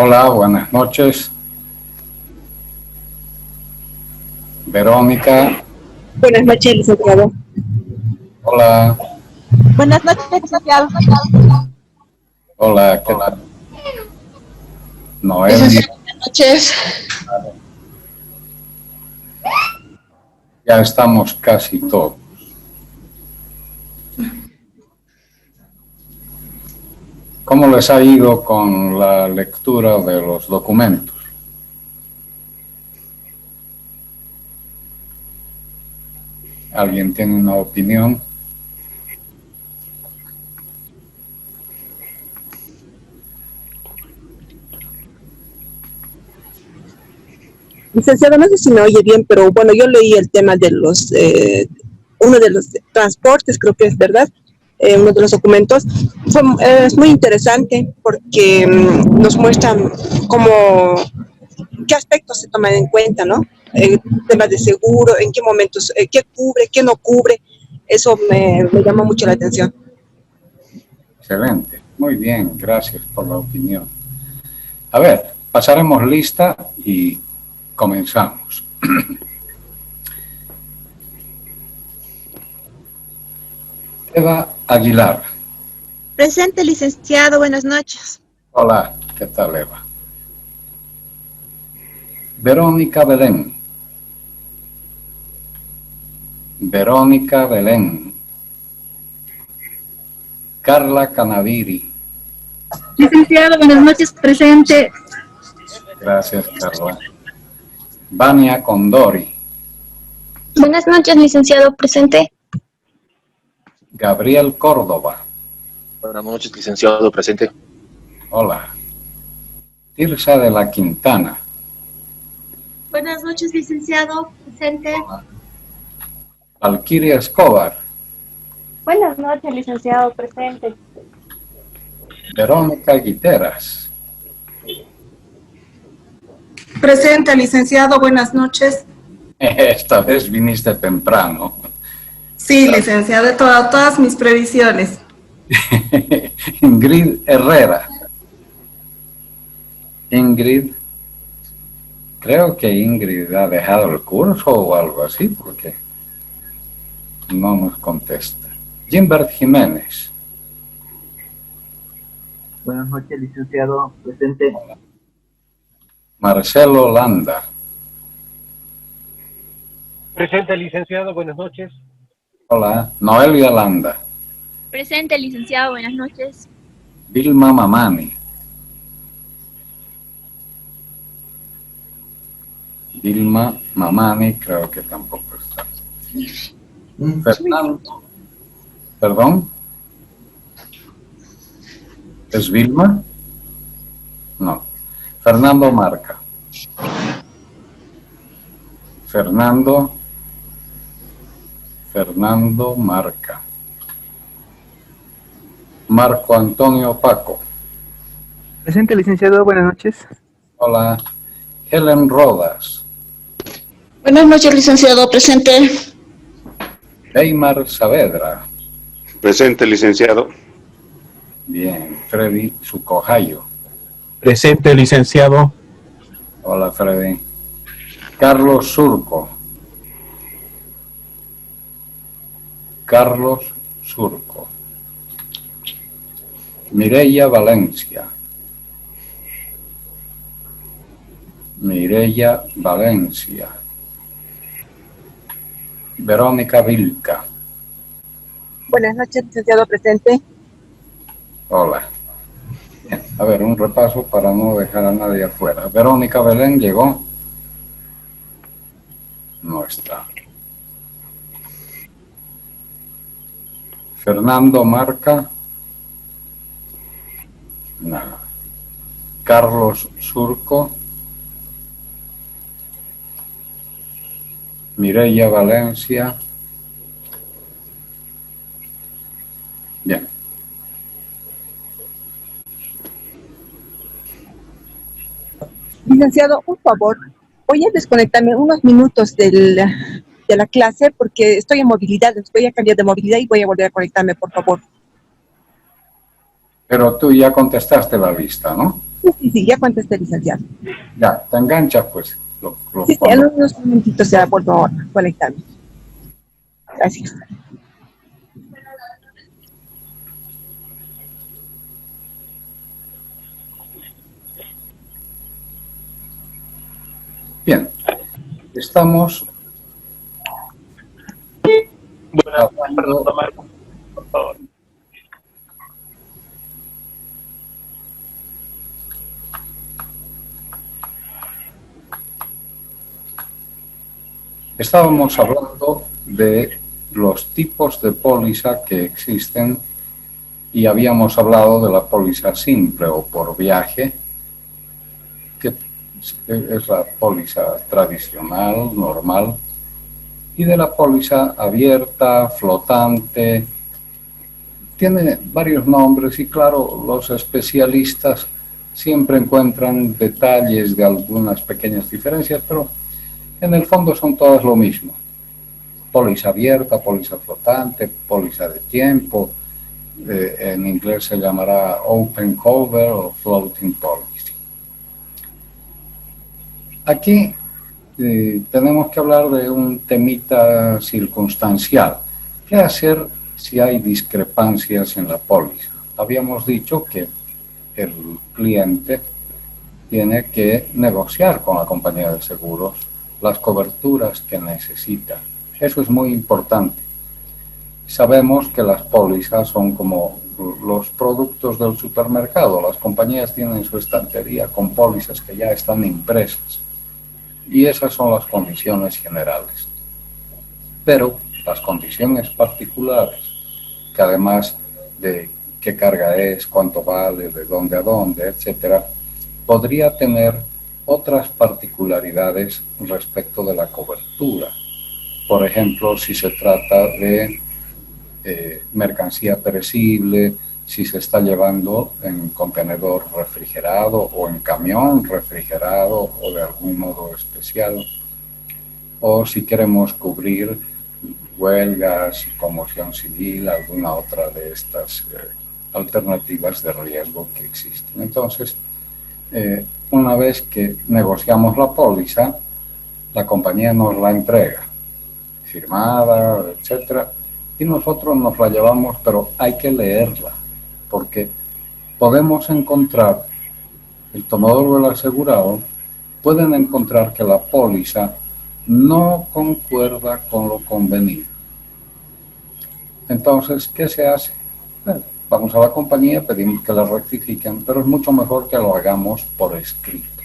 Hola, buenas noches. Verónica. Buenas noches, licenciado. Hola. Buenas noches, licenciado. Hola, ¿qué tal? Noelia. Licenciado, buenas noches. Ya estamos casi todos. ¿Cómo les ha ido con la lectura de los documentos? ¿Alguien tiene una opinión? Licenciado, no sé si me oye bien, pero bueno, yo leí el tema de uno de los transportes, creo que es verdad, uno de los documentos. Es muy interesante porque nos muestran cómo, qué aspectos se toman en cuenta, ¿no? Temas de seguro, en qué momentos, qué cubre, qué no cubre. Eso me llama mucho la atención. Excelente. Muy bien, gracias por la opinión. A ver, pasaremos lista y comenzamos. Eva Aguilar. Presente, licenciado, buenas noches. Hola, ¿qué tal, Eva? Verónica Belén. Verónica Belén. Carla Canaviri. Licenciado, buenas noches, presente. Gracias, Carla. Vania Condori. Buenas noches, licenciado, presente. Gabriel Córdoba. Buenas noches, licenciado, presente. Hola. Tirsa de la Quintana. Buenas noches, licenciado, presente. Hola. Valquiria Escobar. Buenas noches, licenciado, presente. Verónica Guiteras. Presente, licenciado, buenas noches. Esta vez viniste temprano. Sí, licenciado, de todas mis previsiones. Ingrid Herrera. Ingrid. Creo que Ingrid ha dejado el curso o algo así, porque no nos contesta. Gimbert Jiménez. Buenas noches, licenciado, presente. Marcelo Landa. Presente, licenciado, buenas noches. Hola. Noelia Landa. Presente, licenciado, buenas noches. Vilma Mamani. Vilma Mamani creo que tampoco está. Fernando. ¿Perdón? ¿Es Vilma? No. Fernando Marca. Fernando Marca. Marco Antonio Paco. Presente, licenciado, buenas noches. Hola. Helen Rodas. Buenas noches, licenciado, presente. Weimar Saavedra. Presente, licenciado. Bien. Freddy Sucojayo. Presente, licenciado. Hola, Freddy. Carlos Surco. Carlos Surco. Mireia Valencia. Mireia Valencia. Verónica Vilca. Buenas noches, licenciado, presente. Hola. Bien, a ver, un repaso para no dejar a nadie afuera. Verónica Belén llegó. No está. Fernando Marca. Nada. Carlos Surco. Mireia Valencia. Bien. Licenciado, por favor, voy a desconectarme unos minutos de la clase porque estoy en movilidad, voy a cambiar de movilidad y voy a volver a conectarme, por favor. Pero tú ya contestaste la lista, ¿no? Sí, ya contesté, licenciado. Ya, te engancha pues. Sí, en unos momentitos ya vuelvo a conectarme. Gracias. Bien, estamos hablando, por favor. estábamos hablando de los tipos de póliza que existen y habíamos hablado de la póliza simple o por viaje, que es la póliza tradicional, normal, y de la póliza abierta, flotante. Tiene varios nombres y claro, los especialistas siempre encuentran detalles de algunas pequeñas diferencias, pero en el fondo son todas lo mismo. Póliza abierta, póliza flotante, póliza de tiempo, en inglés se llamará open cover o floating policy. Aquí tenemos que hablar de un temita circunstancial. ¿Qué hacer si hay discrepancias en la póliza? Habíamos dicho que el cliente tiene que negociar con la compañía de seguros las coberturas que necesita. Eso es muy importante. Sabemos que las pólizas son como los productos del supermercado. Las compañías tienen su estantería con pólizas que ya están impresas. Y esas son las condiciones generales. Pero las condiciones particulares, que además de qué carga es, cuánto vale, de dónde a dónde, etcétera, podría tener otras particularidades respecto de la cobertura. Por ejemplo, si se trata de mercancía perecible, si se está llevando en contenedor refrigerado o en camión refrigerado o de algún modo especial, o si queremos cubrir huelgas, conmoción civil, alguna otra de estas alternativas de riesgo que existen. Entonces, una vez que negociamos la póliza, la compañía nos la entrega, firmada, etcétera, y nosotros nos la llevamos, pero hay que leerla, porque podemos encontrar, el tomador o el asegurado pueden encontrar que la póliza no concuerda con lo convenido. Entonces, ¿qué se hace? Bueno, vamos a la compañía, pedimos que la rectifiquen, pero es mucho mejor que lo hagamos por escrito.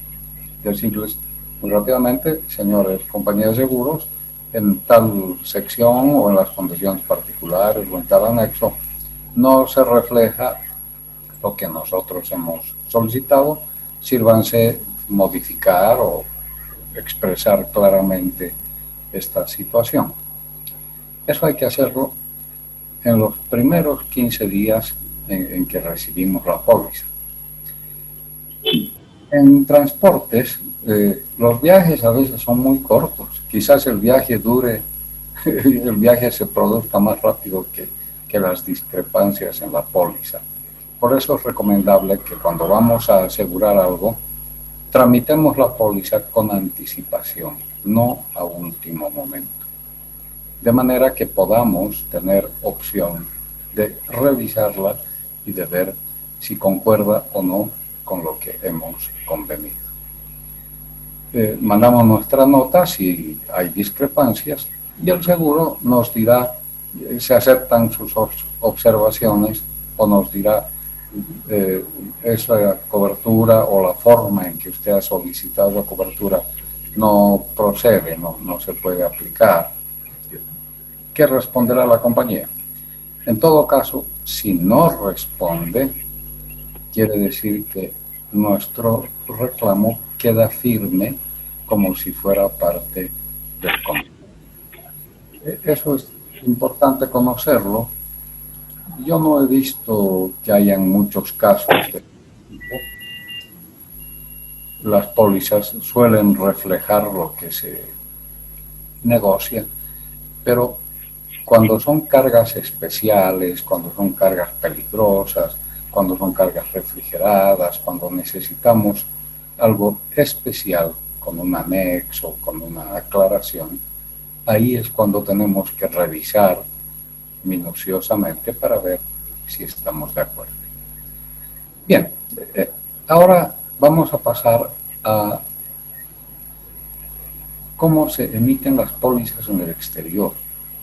Decirles muy rápidamente, señores, compañía de seguros, en tal sección o en las condiciones particulares o en tal anexo, no se refleja lo que nosotros hemos solicitado, sírvanse modificar o expresar claramente esta situación. Eso hay que hacerlo en los primeros 15 días en que recibimos la póliza. En transportes, los viajes a veces son muy cortos. Quizás el viaje se produzca más rápido que las discrepancias en la póliza. Por eso es recomendable que cuando vamos a asegurar algo, tramitemos la póliza con anticipación, no a último momento. De manera que podamos tener opción de revisarla y de ver si concuerda o no con lo que hemos convenido. Mandamos nuestra nota si hay discrepancias y el seguro nos dirá, se aceptan sus observaciones o nos dirá esa cobertura o la forma en que usted ha solicitado la cobertura no procede, no se puede aplicar. ¿Qué responderá la compañía? En todo caso, si no responde, quiere decir que nuestro reclamo queda firme como si fuera parte del contrato. Eso es importante conocerlo. Yo no he visto que hayan muchos casos de este tipo. Las pólizas suelen reflejar lo que se negocia, pero cuando son cargas especiales, cuando son cargas peligrosas, cuando son cargas refrigeradas, cuando necesitamos algo especial, con un anexo, con una aclaración, ahí es cuando tenemos que revisar minuciosamente para ver si estamos de acuerdo. Bien, ahora vamos a pasar a cómo se emiten las pólizas en el exterior.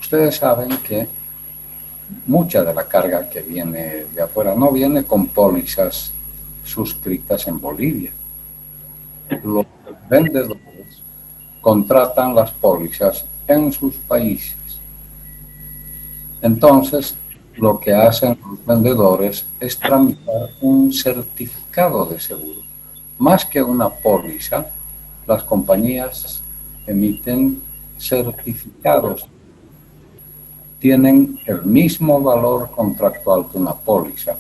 Ustedes saben que mucha de la carga que viene de afuera no viene con pólizas suscritas en Bolivia. Los vendedores contratan las pólizas en sus países. Entonces, lo que hacen los vendedores es tramitar un certificado de seguro. Más que una póliza, las compañías emiten certificados. Tienen el mismo valor contractual que una póliza,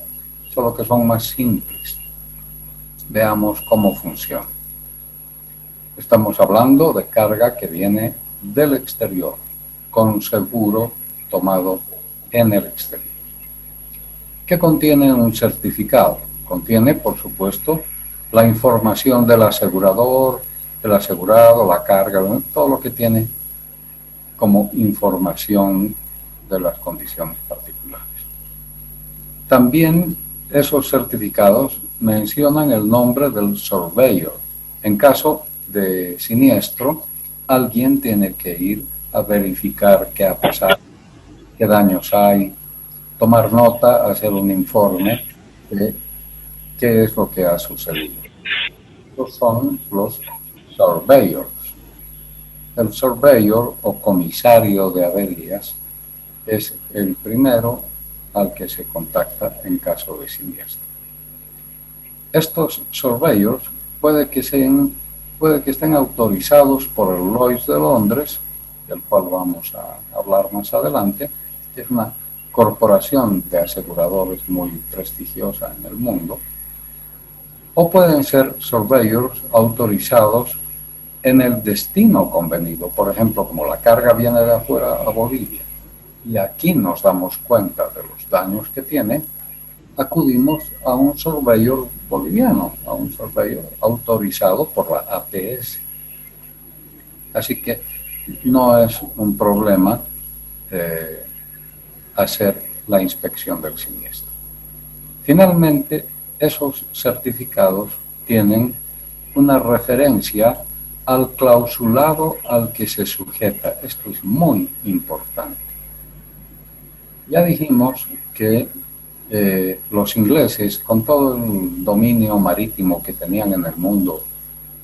solo que son más simples. Veamos cómo funciona. Estamos hablando de carga que viene del exterior, con seguro tomado en el exterior. ¿Qué contiene un certificado? Contiene, por supuesto, la información del asegurador, del asegurado, la carga, todo lo que tiene como información de las condiciones particulares. También esos certificados mencionan el nombre del surveyor. En caso de siniestro, alguien tiene que ir a verificar qué ha pasado, qué daños hay, tomar nota, hacer un informe de qué es lo que ha sucedido. Estos son los surveyors. El surveyor o comisario de averías es el primero al que se contacta en caso de siniestro. Estos surveyors puede que estén autorizados por el Lloyd's de Londres, del cual vamos a hablar más adelante. Es una corporación de aseguradores muy prestigiosa en el mundo. O pueden ser surveyors autorizados en el destino convenido. Por ejemplo, como la carga viene de afuera a Bolivia y aquí nos damos cuenta de los daños que tiene, acudimos a un surveyor boliviano, a un surveyor autorizado por la APS. Así que no es un problema hacer la inspección del siniestro. Finalmente, esos certificados tienen una referencia al clausulado al que se sujeta. Esto es muy importante. Ya dijimos que los ingleses, con todo el dominio marítimo que tenían en el mundo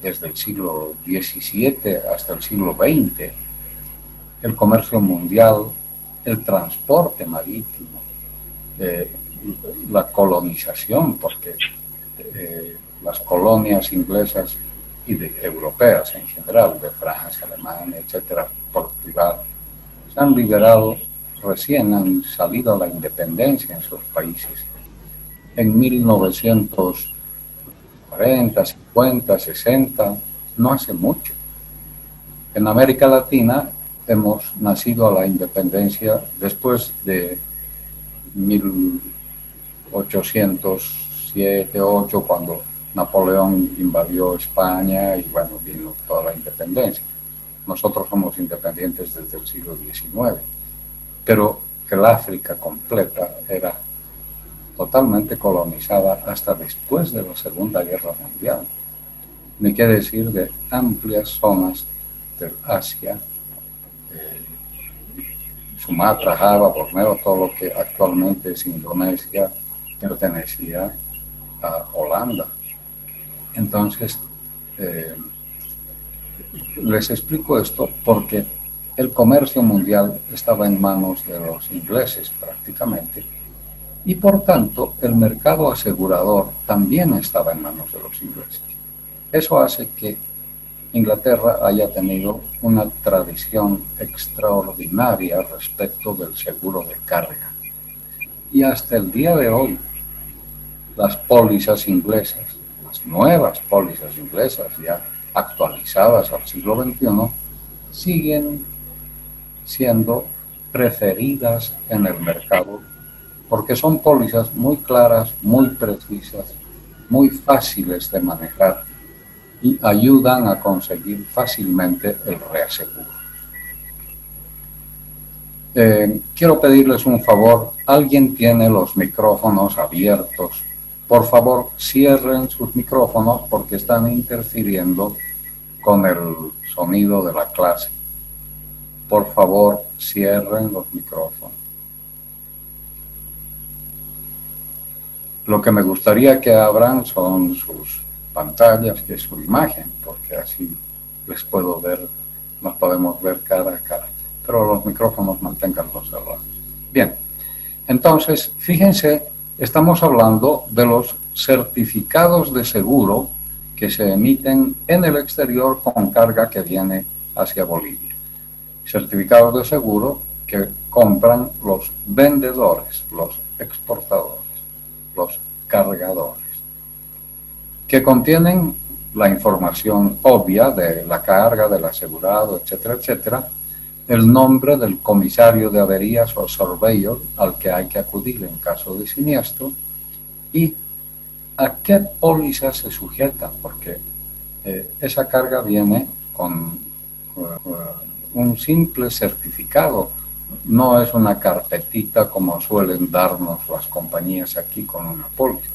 desde el siglo XVII hasta el siglo XX, el comercio mundial, el transporte marítimo, la colonización, porque las colonias inglesas y europeas en general, de Francia, Alemania, etcétera, Portugal, se han liberado recién, han salido a la independencia en sus países en 1940, 50, 60, no hace mucho. En América Latina hemos nacido a la independencia después de 1807, 8, cuando Napoleón invadió España y bueno, vino toda la independencia. Nosotros somos independientes desde el siglo XIX, pero que el África completa era totalmente colonizada hasta después de la Segunda Guerra Mundial. Ni qué decir de amplias zonas del Asia, Sumatra, Java, Borneo, todo lo que actualmente es Indonesia, pertenecía a Holanda. Entonces, les explico esto porque el comercio mundial estaba en manos de los ingleses prácticamente y por tanto el mercado asegurador también estaba en manos de los ingleses. Eso hace que Inglaterra haya tenido una tradición extraordinaria respecto del seguro de carga. Y hasta el día de hoy, las pólizas inglesas, las nuevas pólizas inglesas ya actualizadas al siglo XXI, siguen siendo preferidas en el mercado porque son pólizas muy claras, muy precisas, muy fáciles de manejar y ayudan a conseguir fácilmente el reaseguro. Quiero pedirles un favor. ¿Alguien tiene los micrófonos abiertos? Por favor, cierren sus micrófonos porque están interfiriendo con el sonido de la clase. Por favor, cierren los micrófonos. Lo que me gustaría que abran son sus pantallas, que es su imagen, porque así les puedo ver, nos podemos ver cara a cara. Pero los micrófonos manténganlos cerrados. Bien, entonces, fíjense, estamos hablando de los certificados de seguro que se emiten en el exterior con carga que viene hacia Bolivia. Certificados de seguro que compran los vendedores, los exportadores, los cargadores, que contienen la información obvia de la carga, del asegurado, etcétera, etcétera, el nombre del comisario de averías o surveyor al que hay que acudir en caso de siniestro y a qué póliza se sujeta, porque esa carga viene con un simple certificado, no es una carpetita como suelen darnos las compañías aquí con una póliza,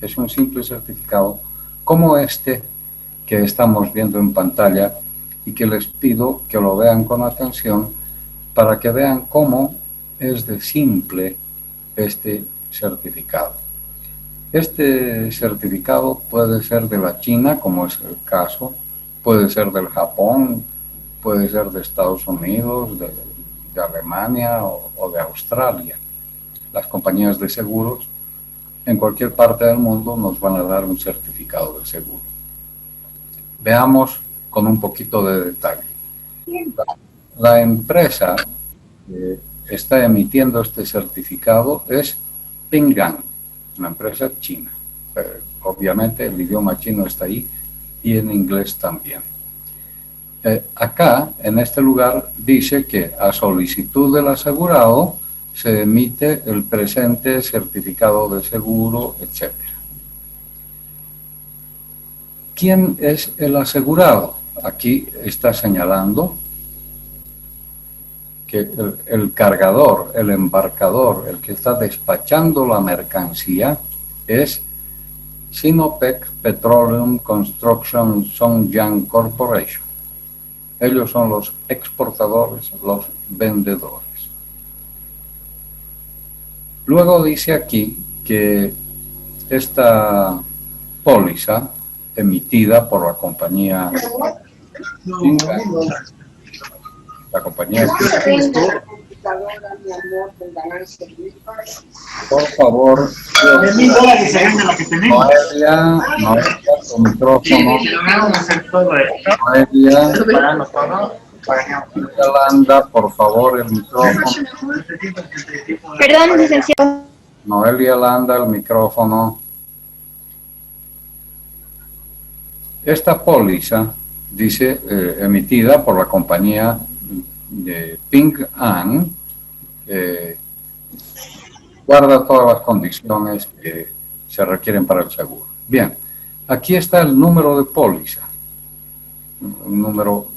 es un simple certificado como este que estamos viendo en pantalla y que les pido que lo vean con atención para que vean cómo es de simple este certificado. Este certificado puede ser de la China, como es el caso, puede ser del Japón, puede ser de Estados Unidos, de Alemania o de Australia. Las compañías de seguros en cualquier parte del mundo nos van a dar un certificado de seguro. Veamos con un poquito de detalle. La empresa que está emitiendo este certificado es Ping An, una empresa china. Obviamente el idioma chino está ahí y en inglés también. Acá, en este lugar, dice que a solicitud del asegurado se emite el presente certificado de seguro, etc. ¿Quién es el asegurado? Aquí está señalando que el cargador, el embarcador, el que está despachando la mercancía es Sinopec Petroleum Construction Songyang Corporation. Ellos son los exportadores, los vendedores. Luego dice aquí que esta póliza emitida por la compañía por favor, Noelia, tu micrófono. Noelia Yolanda, por favor, el micrófono. Perdón, licenciado. Noelia Landa, el micrófono. Esta póliza dice emitida por la compañía de Ping An, guarda todas las condiciones que se requieren para el seguro. Bien, aquí está el número de póliza, un número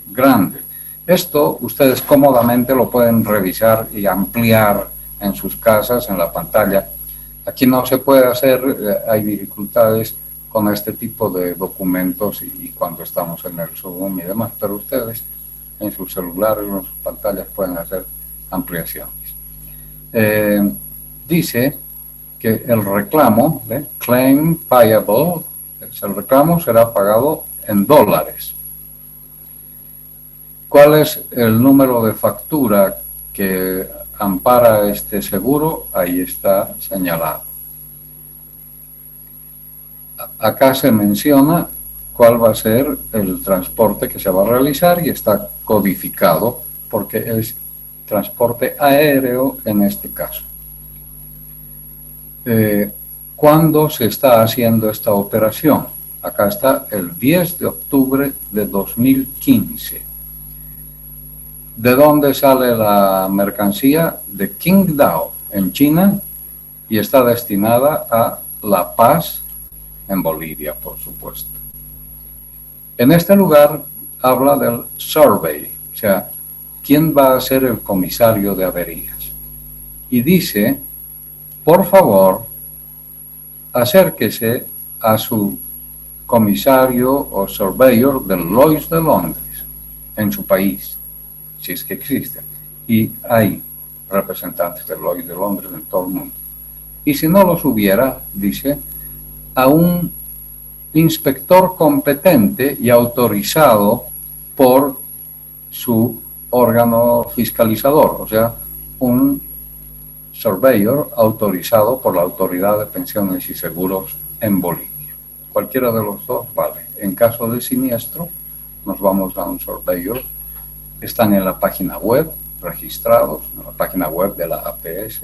grande. Esto ustedes cómodamente lo pueden revisar y ampliar en sus casas, en la pantalla. Aquí no se puede hacer, hay dificultades con este tipo de documentos y cuando estamos en el Zoom y demás, pero ustedes en sus celulares o en sus pantallas pueden hacer ampliaciones. Dice que el reclamo, claim payable, el reclamo será pagado en dólares. ¿Cuál es el número de factura que ampara este seguro? Ahí está señalado. Acá se menciona cuál va a ser el transporte que se va a realizar y está codificado porque es transporte aéreo en este caso. ¿Cuándo se está haciendo esta operación? Acá está el 10 de octubre de 2015. ¿De dónde sale la mercancía? De Qingdao, en China, y está destinada a la paz en Bolivia, por supuesto. En este lugar habla del survey, o sea, ¿quién va a ser el comisario de averías? Y dice, por favor, acérquese a su comisario o surveyor del Lloyd's de Londres, en su país, si es que existe. Y hay representantes del Lloyd's de Londres en todo el mundo. Y si no los hubiera, dice, a un inspector competente y autorizado por su órgano fiscalizador, o sea, un surveyor autorizado por la Autoridad de Pensiones y Seguros en Bolivia. Cualquiera de los dos vale. En caso de siniestro, nos vamos a un surveyor. Están en la página web, registrados, en la página web de la APS,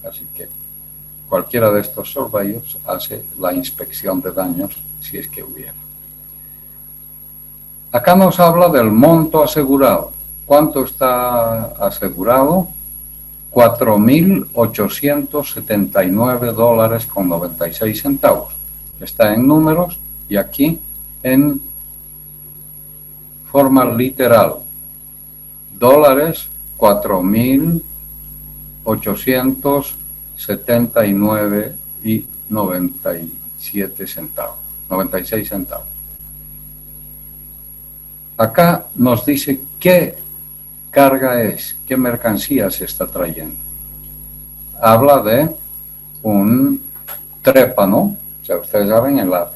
así que cualquiera de estos surveyors hace la inspección de daños si es que hubiera. Acá nos habla del monto asegurado. ¿Cuánto está asegurado? $4.879.96. Está en números y aquí en forma literal. Dólares 4.879.96 centavos. Acá nos dice qué carga es, qué mercancía se está trayendo. Habla de un trépano, o sea, ustedes saben, en la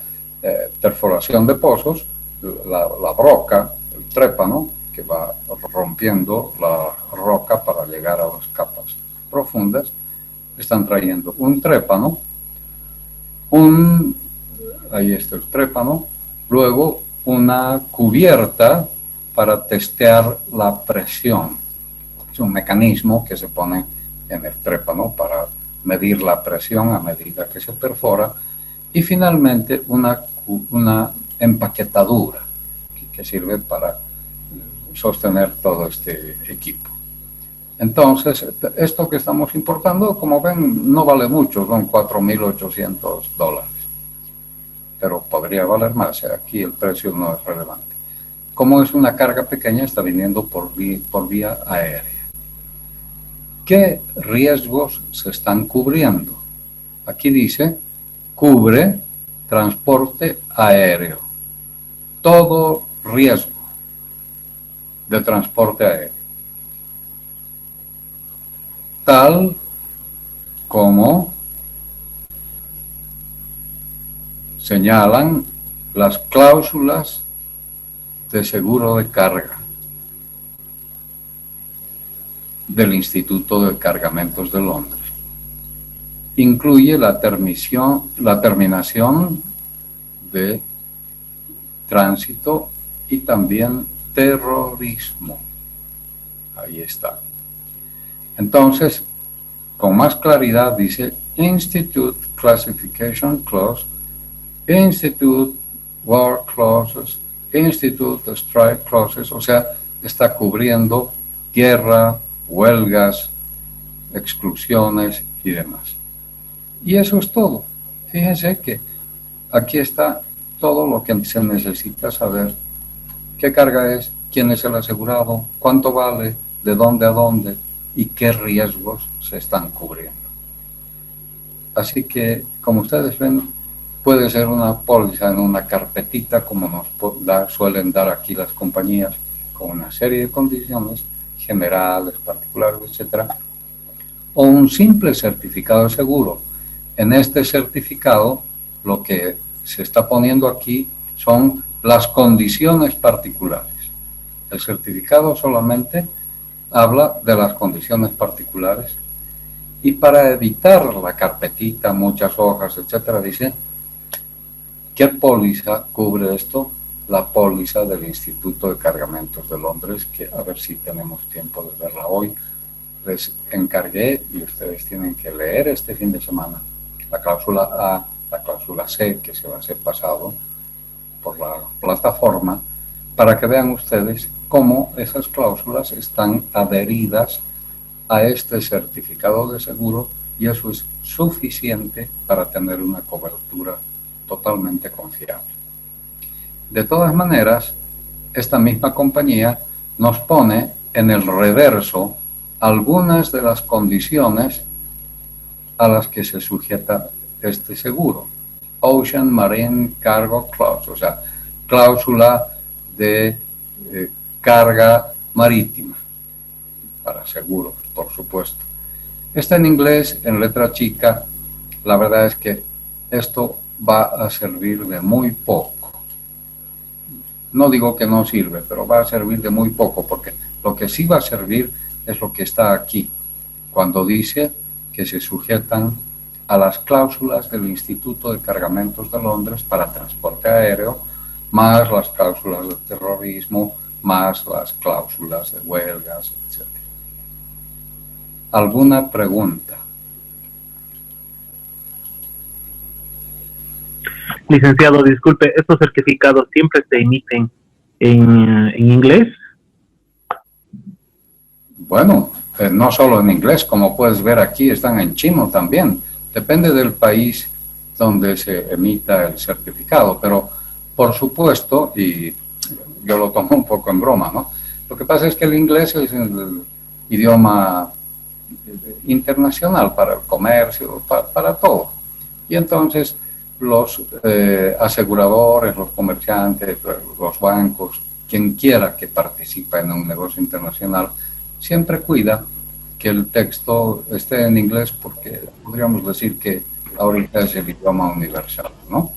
perforación de pozos, la broca, el trépano, que va rompiendo la roca para llegar a las capas profundas, están trayendo un trépano, ahí está el trépano, luego una cubierta para testear la presión. Es un mecanismo que se pone en el trépano para medir la presión a medida que se perfora, y finalmente una empaquetadura que sirve para sostener todo este equipo. Entonces, esto que estamos importando, como ven, no vale mucho, son $4.800, pero podría valer más. Aquí el precio no es relevante. Como es una carga pequeña, está viniendo por vía aérea. ¿Qué riesgos se están cubriendo? Aquí dice, cubre transporte aéreo. Todo riesgo de transporte aéreo, tal como señalan las cláusulas de seguro de carga del Instituto de Cargamentos de Londres. Incluye la terminación de tránsito y también terrorismo. Ahí está. Entonces, con más claridad dice Institute Classification Clause, Institute War Clauses, Institute Strike Clauses, o sea, está cubriendo guerra, huelgas, exclusiones y demás. Y eso es todo. Fíjense que aquí está todo lo que se necesita saber. ¿Qué carga es? ¿Quién es el asegurado? ¿Cuánto vale? ¿De dónde a dónde? ¿Y qué riesgos se están cubriendo? Así que, como ustedes ven, puede ser una póliza en una carpetita, como nos suelen dar aquí las compañías, con una serie de condiciones generales, particulares, etcétera, o un simple certificado de seguro. En este certificado, lo que se está poniendo aquí son las condiciones particulares. El certificado solamente habla de las condiciones particulares, y para evitar la carpetita, muchas hojas, etcétera, dice, ¿qué póliza cubre esto? La póliza del Instituto de Cargamentos de Londres, que a ver si tenemos tiempo de verla hoy. Les encargué, y ustedes tienen que leer este fin de semana, la cláusula A, la cláusula C, que se va a ser pasado por la plataforma, para que vean ustedes cómo esas cláusulas están adheridas a este certificado de seguro y eso es suficiente para tener una cobertura totalmente confiable. De todas maneras, esta misma compañía nos pone en el reverso algunas de las condiciones a las que se sujeta este seguro. Ocean Marine Cargo Clause, o sea, cláusula de carga marítima, para seguros, por supuesto. Está en inglés, en letra chica. La verdad es que esto va a servir de muy poco. No digo que no sirve, pero va a servir de muy poco, porque lo que sí va a servir es lo que está aquí, cuando dice que se sujetan a las cláusulas del Instituto de Cargamentos de Londres para transporte aéreo, más las cláusulas de terrorismo, más las cláusulas de huelgas, etc. ¿Alguna pregunta? Licenciado, disculpe, ¿estos certificados siempre se emiten en inglés? Bueno, no solo en inglés, como puedes ver aquí, están en chino también. Depende del país donde se emita el certificado, pero por supuesto, y yo lo tomo un poco en broma, ¿no? Lo que pasa es que el inglés es el idioma internacional para el comercio, para todo. Y entonces los aseguradores, los comerciantes, los bancos, quien quiera que participe en un negocio internacional, siempre cuida que el texto esté en inglés, porque podríamos decir que ahorita es el idioma universal, ¿no?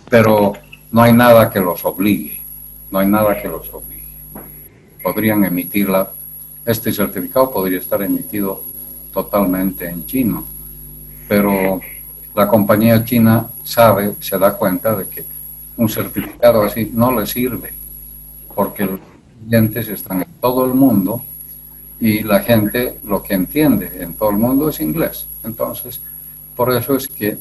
Pero no hay nada que los obligue, no hay nada que los obligue. Podrían emitirla, este certificado podría estar emitido totalmente en chino, pero la compañía china sabe, se da cuenta de que un certificado así no le sirve, porque los clientes están en todo el mundo y la gente lo que entiende en todo el mundo es inglés. Entonces, por eso es que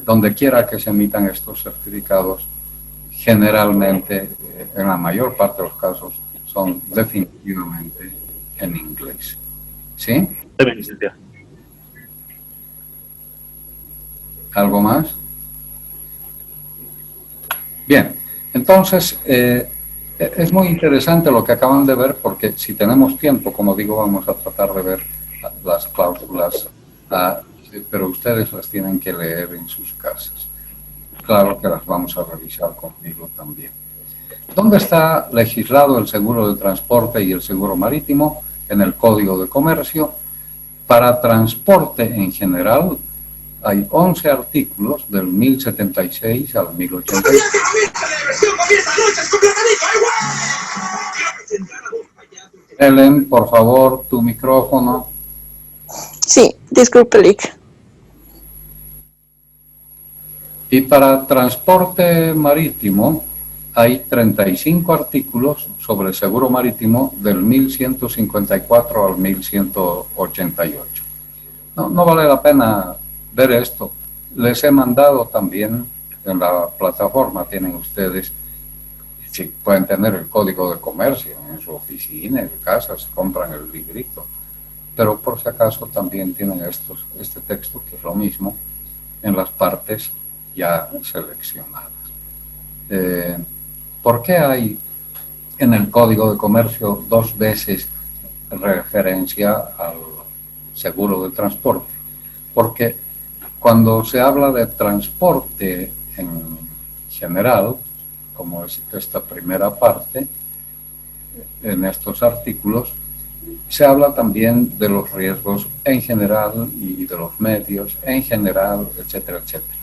donde quiera que se emitan estos certificados, generalmente, en la mayor parte de los casos, son definitivamente en inglés. ¿Sí? Está bien, licenciado. ¿Algo más? Bien, entonces es muy interesante lo que acaban de ver, porque si tenemos tiempo, como digo, vamos a tratar de ver las cláusulas, pero ustedes las tienen que leer en sus casas. Claro que las vamos a revisar conmigo también. ¿Dónde está legislado el seguro de transporte y el seguro marítimo? En el Código de Comercio. Para transporte en general, hay 11 artículos del 1076 al 1086. Ellen, por favor, tu micrófono. Sí, disculpe, Lick. Y para transporte marítimo hay 35 artículos sobre el seguro marítimo del 1154 al 1188. No vale la pena ver esto. Les he mandado también en la plataforma, tienen ustedes, si pueden tener el Código de Comercio en su oficina, en casa, se compran el librito, pero por si acaso también tienen este texto, que es lo mismo, en las partes ya seleccionadas. ¿Por qué hay en el Código de Comercio 2 veces referencia al seguro de transporte? Porque cuando se habla de transporte en general, como es esta primera parte, en estos artículos, se habla también de los riesgos en general y de los medios en general, etcétera, etcétera.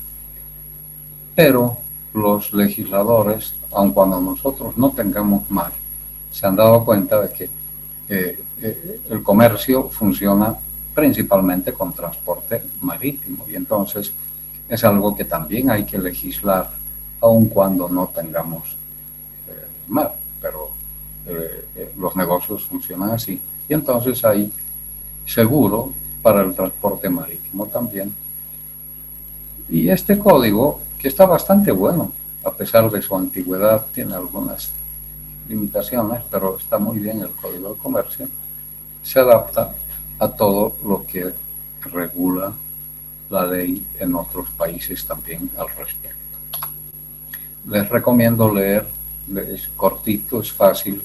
Pero los legisladores, aun cuando nosotros no tengamos mar, se han dado cuenta de que el comercio funciona principalmente con transporte marítimo, y entonces es algo que también hay que legislar aun cuando no tengamos mar, pero los negocios funcionan así, y entonces hay seguro para el transporte marítimo también. Y este código, que está bastante bueno, a pesar de su antigüedad, tiene algunas limitaciones, pero está muy bien el Código de Comercio, se adapta a todo lo que regula la ley en otros países también al respecto. Les recomiendo leer, es cortito, es fácil,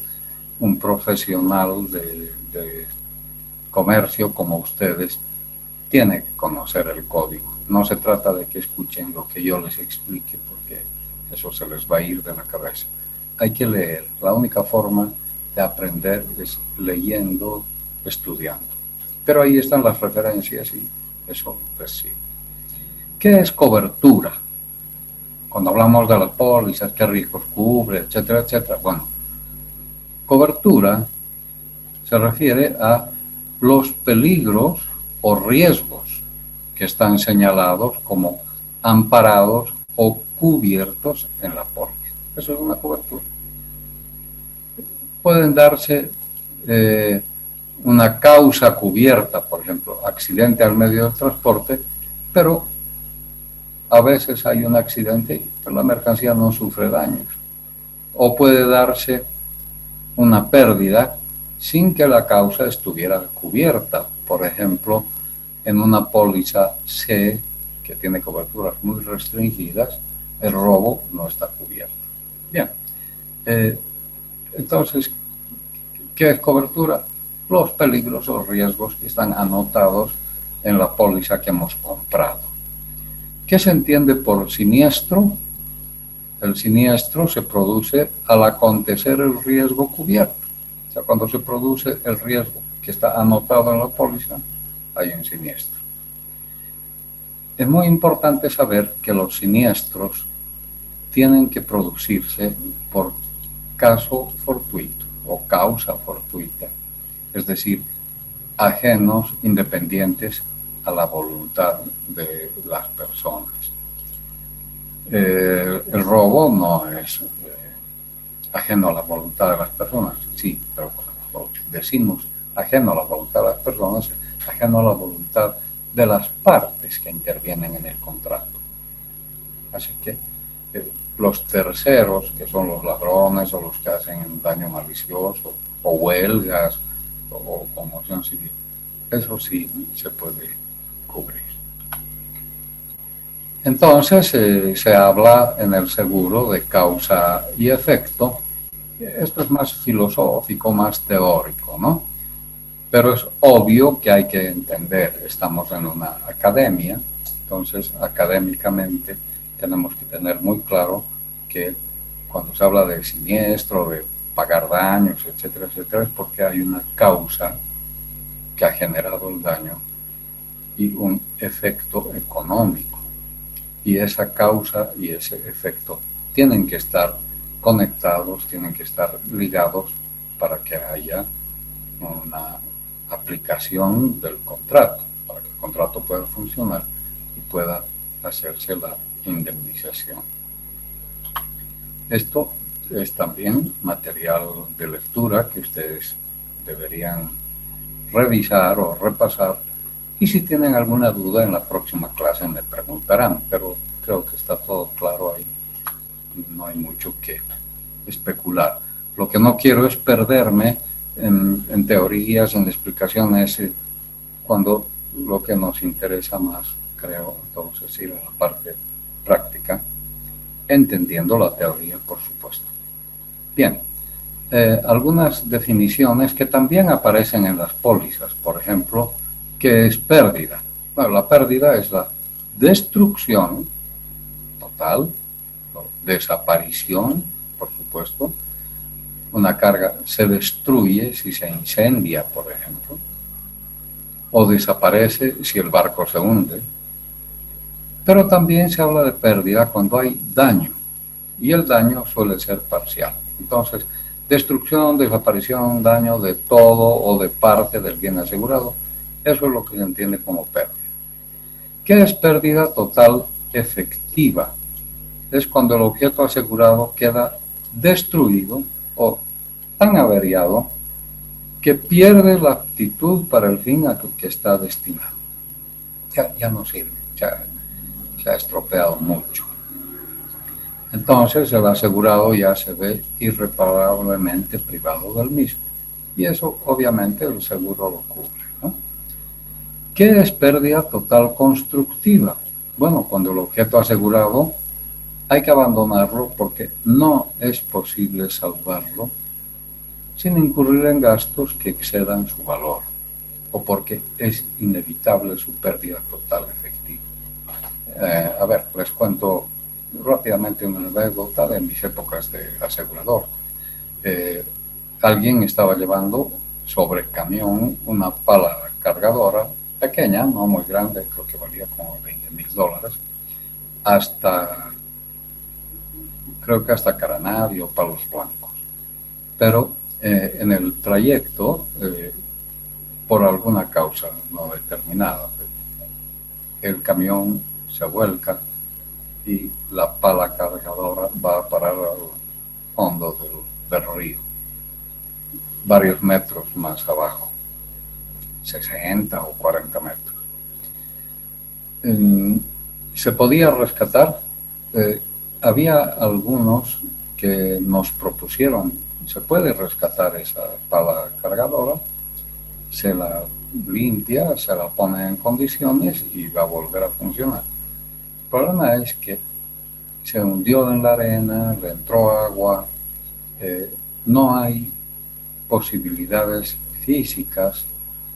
un profesional de comercio como ustedes tiene que conocer el código. No se trata de que escuchen lo que yo les explique, porque eso se les va a ir de la cabeza. Hay que leer. La única forma de aprender es leyendo, estudiando. Pero ahí están las referencias y eso pues sí. ¿Qué es cobertura? Cuando hablamos de las pólizas, qué riesgos cubre, etcétera, etcétera. Bueno, cobertura se refiere a los peligros o riesgos que están señalados como amparados o cubiertos en la póliza. Eso es una cobertura. Pueden darse una causa cubierta, por ejemplo, accidente al medio de transporte, pero a veces hay un accidente y la mercancía no sufre daños. O puede darse una pérdida sin que la causa estuviera cubierta. Por ejemplo, en una póliza C, que tiene coberturas muy restringidas, el robo no está cubierto. Bien, entonces, ¿qué es cobertura? Los peligros o riesgos que están anotados en la póliza que hemos comprado. ¿Qué se entiende por siniestro? El siniestro se produce al acontecer el riesgo cubierto. O sea, cuando se produce el riesgo que está anotado en la póliza, hay un siniestro. Es muy importante saber que los siniestros tienen que producirse por caso fortuito o causa fortuita, es decir, ajenos, independientes a la voluntad de las personas. El robo no es ajeno a la voluntad de las personas, sí, pero cuando decimos ajeno a la voluntad de las personas, ajeno a la voluntad de las partes que intervienen en el contrato. Así que los terceros, que son los ladrones o los que hacen daño malicioso, o huelgas, o conmoción civil, eso sí se puede cubrir. Entonces se habla en el seguro de causa y efecto. Esto es más filosófico, más teórico, ¿no? Pero es obvio que hay que entender, estamos en una academia, entonces académicamente tenemos que tener muy claro que cuando se habla de siniestro, de pagar daños, etcétera, etcétera, es porque hay una causa que ha generado el daño y un efecto económico. Y esa causa y ese efecto tienen que estar conectados, tienen que estar ligados para que haya una aplicación del contrato, para que el contrato pueda funcionar y pueda hacerse la indemnización. Esto es también material de lectura que ustedes deberían revisar o repasar, y si tienen alguna duda en la próxima clase me preguntarán, pero creo que está todo claro ahí, no hay mucho que especular. Lo que no quiero es perderme en teorías, en explicaciones, cuando lo que nos interesa más, creo, entonces ir a la parte práctica, entendiendo la teoría, por supuesto. Bien, algunas definiciones que también aparecen en las pólizas, por ejemplo, ¿qué es pérdida? Bueno, la pérdida es la destrucción total, desaparición, por supuesto. Una carga se destruye si se incendia, por ejemplo, o desaparece si el barco se hunde. Pero también se habla de pérdida cuando hay daño, y el daño suele ser parcial. Entonces, destrucción, desaparición, daño de todo o de parte del bien asegurado, eso es lo que se entiende como pérdida. ¿Qué es pérdida total efectiva? Es cuando el objeto asegurado queda destruido o tan averiado que pierde la aptitud para el fin a que está destinado. Ya no sirve, ya se ha estropeado mucho. Entonces el asegurado ya se ve irreparablemente privado del mismo. Y eso obviamente el seguro lo cubre, ¿no? ¿Qué es pérdida total constructiva? Bueno, cuando el objeto asegurado hay que abandonarlo porque no es posible salvarlo sin incurrir en gastos que excedan su valor o porque es inevitable su pérdida total efectiva. A ver, les cuento rápidamente una anécdota de mis épocas de asegurador. Alguien estaba llevando sobre camión una pala cargadora pequeña, no muy grande, creo que valía como $20,000, creo que hasta Caranavi o Palos Blancos. Pero en el trayecto, por alguna causa no determinada, el camión se vuelca y la pala cargadora va a parar al fondo del río, varios metros más abajo, 60 o 40 metros. ¿Se podía rescatar? Había algunos que nos propusieron, se puede rescatar esa pala cargadora, se la limpia, se la pone en condiciones y va a volver a funcionar. El problema es que se hundió en la arena, le entró agua, no hay posibilidades físicas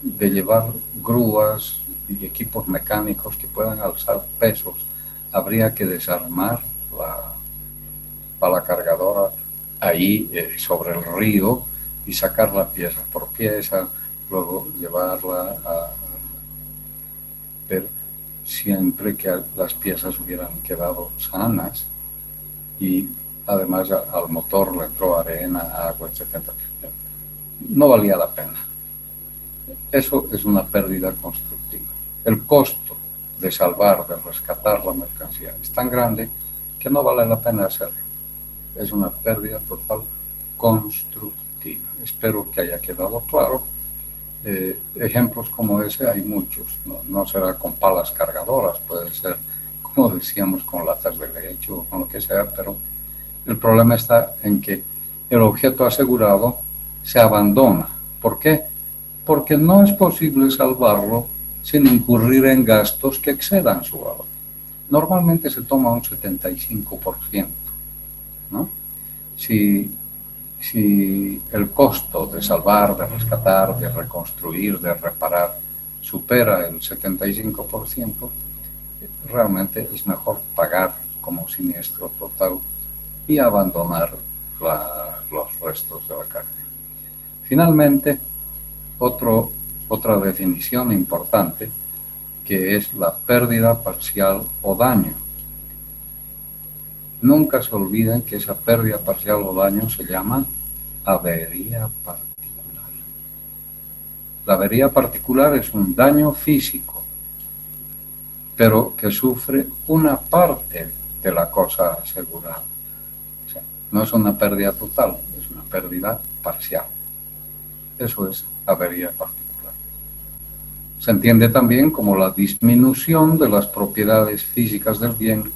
de llevar grúas y equipos mecánicos que puedan alzar pesos. Habría que desarmar la pala cargadora ahí sobre el río y sacarla pieza por pieza, luego llevarla a ver siempre que las piezas hubieran quedado sanas y además al motor le entró arena, agua, etc. No valía la pena. Eso es una pérdida constructiva. El costo de salvar, de rescatar la mercancía es tan grande que no vale la pena hacerlo. Es una pérdida total constructiva. Espero que haya quedado claro. Ejemplos como ese hay muchos. No será con palas cargadoras, puede ser, como decíamos, con latas de leche o con lo que sea, pero el problema está en que el objeto asegurado se abandona. ¿Por qué? Porque no es posible salvarlo sin incurrir en gastos que excedan su valor. Normalmente se toma un 75%, ¿no? Si el costo de salvar, de rescatar, de reconstruir, de reparar supera el 75%, realmente es mejor pagar como siniestro total y abandonar los restos de la carga. Finalmente, otra definición importante, que es la pérdida parcial o daño. Nunca se olviden que esa pérdida parcial o daño se llama avería particular. La avería particular es un daño físico, pero que sufre una parte de la cosa asegurada. O sea, no es una pérdida total, es una pérdida parcial. Eso es avería particular. Se entiende también como la disminución de las propiedades físicas del bien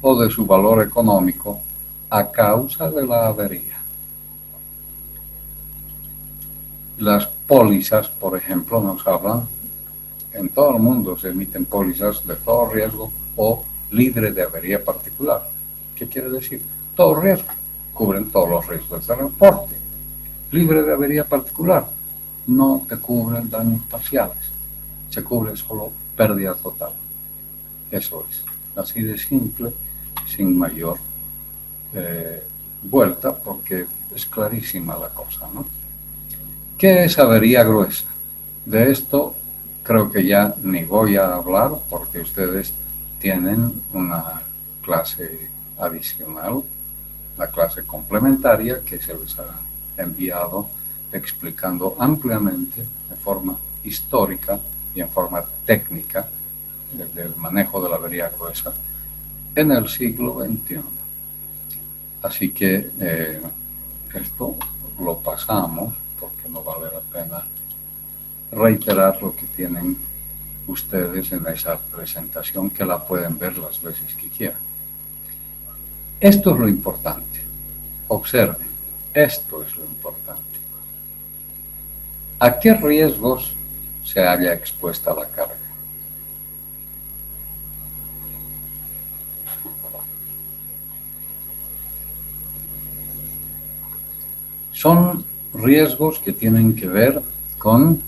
o de su valor económico a causa de la avería. Las pólizas, por ejemplo, nos hablan, en todo el mundo se emiten pólizas de todo riesgo o libre de avería particular. ¿Qué quiere decir? Todo riesgo, cubren todos los riesgos de transporte. Libre de avería particular, no te cubren daños parciales, se cubre solo pérdida total. Eso es, así de simple, sin mayor vuelta, porque es clarísima la cosa, ¿no? ¿Qué es avería gruesa? De esto creo que ya ni voy a hablar, porque ustedes tienen una clase adicional, la clase complementaria que se les ha enviado explicando ampliamente, de forma histórica y en forma técnica, del manejo de la avería gruesa en el siglo XXI. Así que esto lo pasamos porque no vale la pena reiterar lo que tienen ustedes en esa presentación, que la pueden ver las veces que quieran. Esto es lo importante. Observen, esto es lo importante. ¿A qué riesgos se haya expuesta la carga? son riesgos que tienen que ver con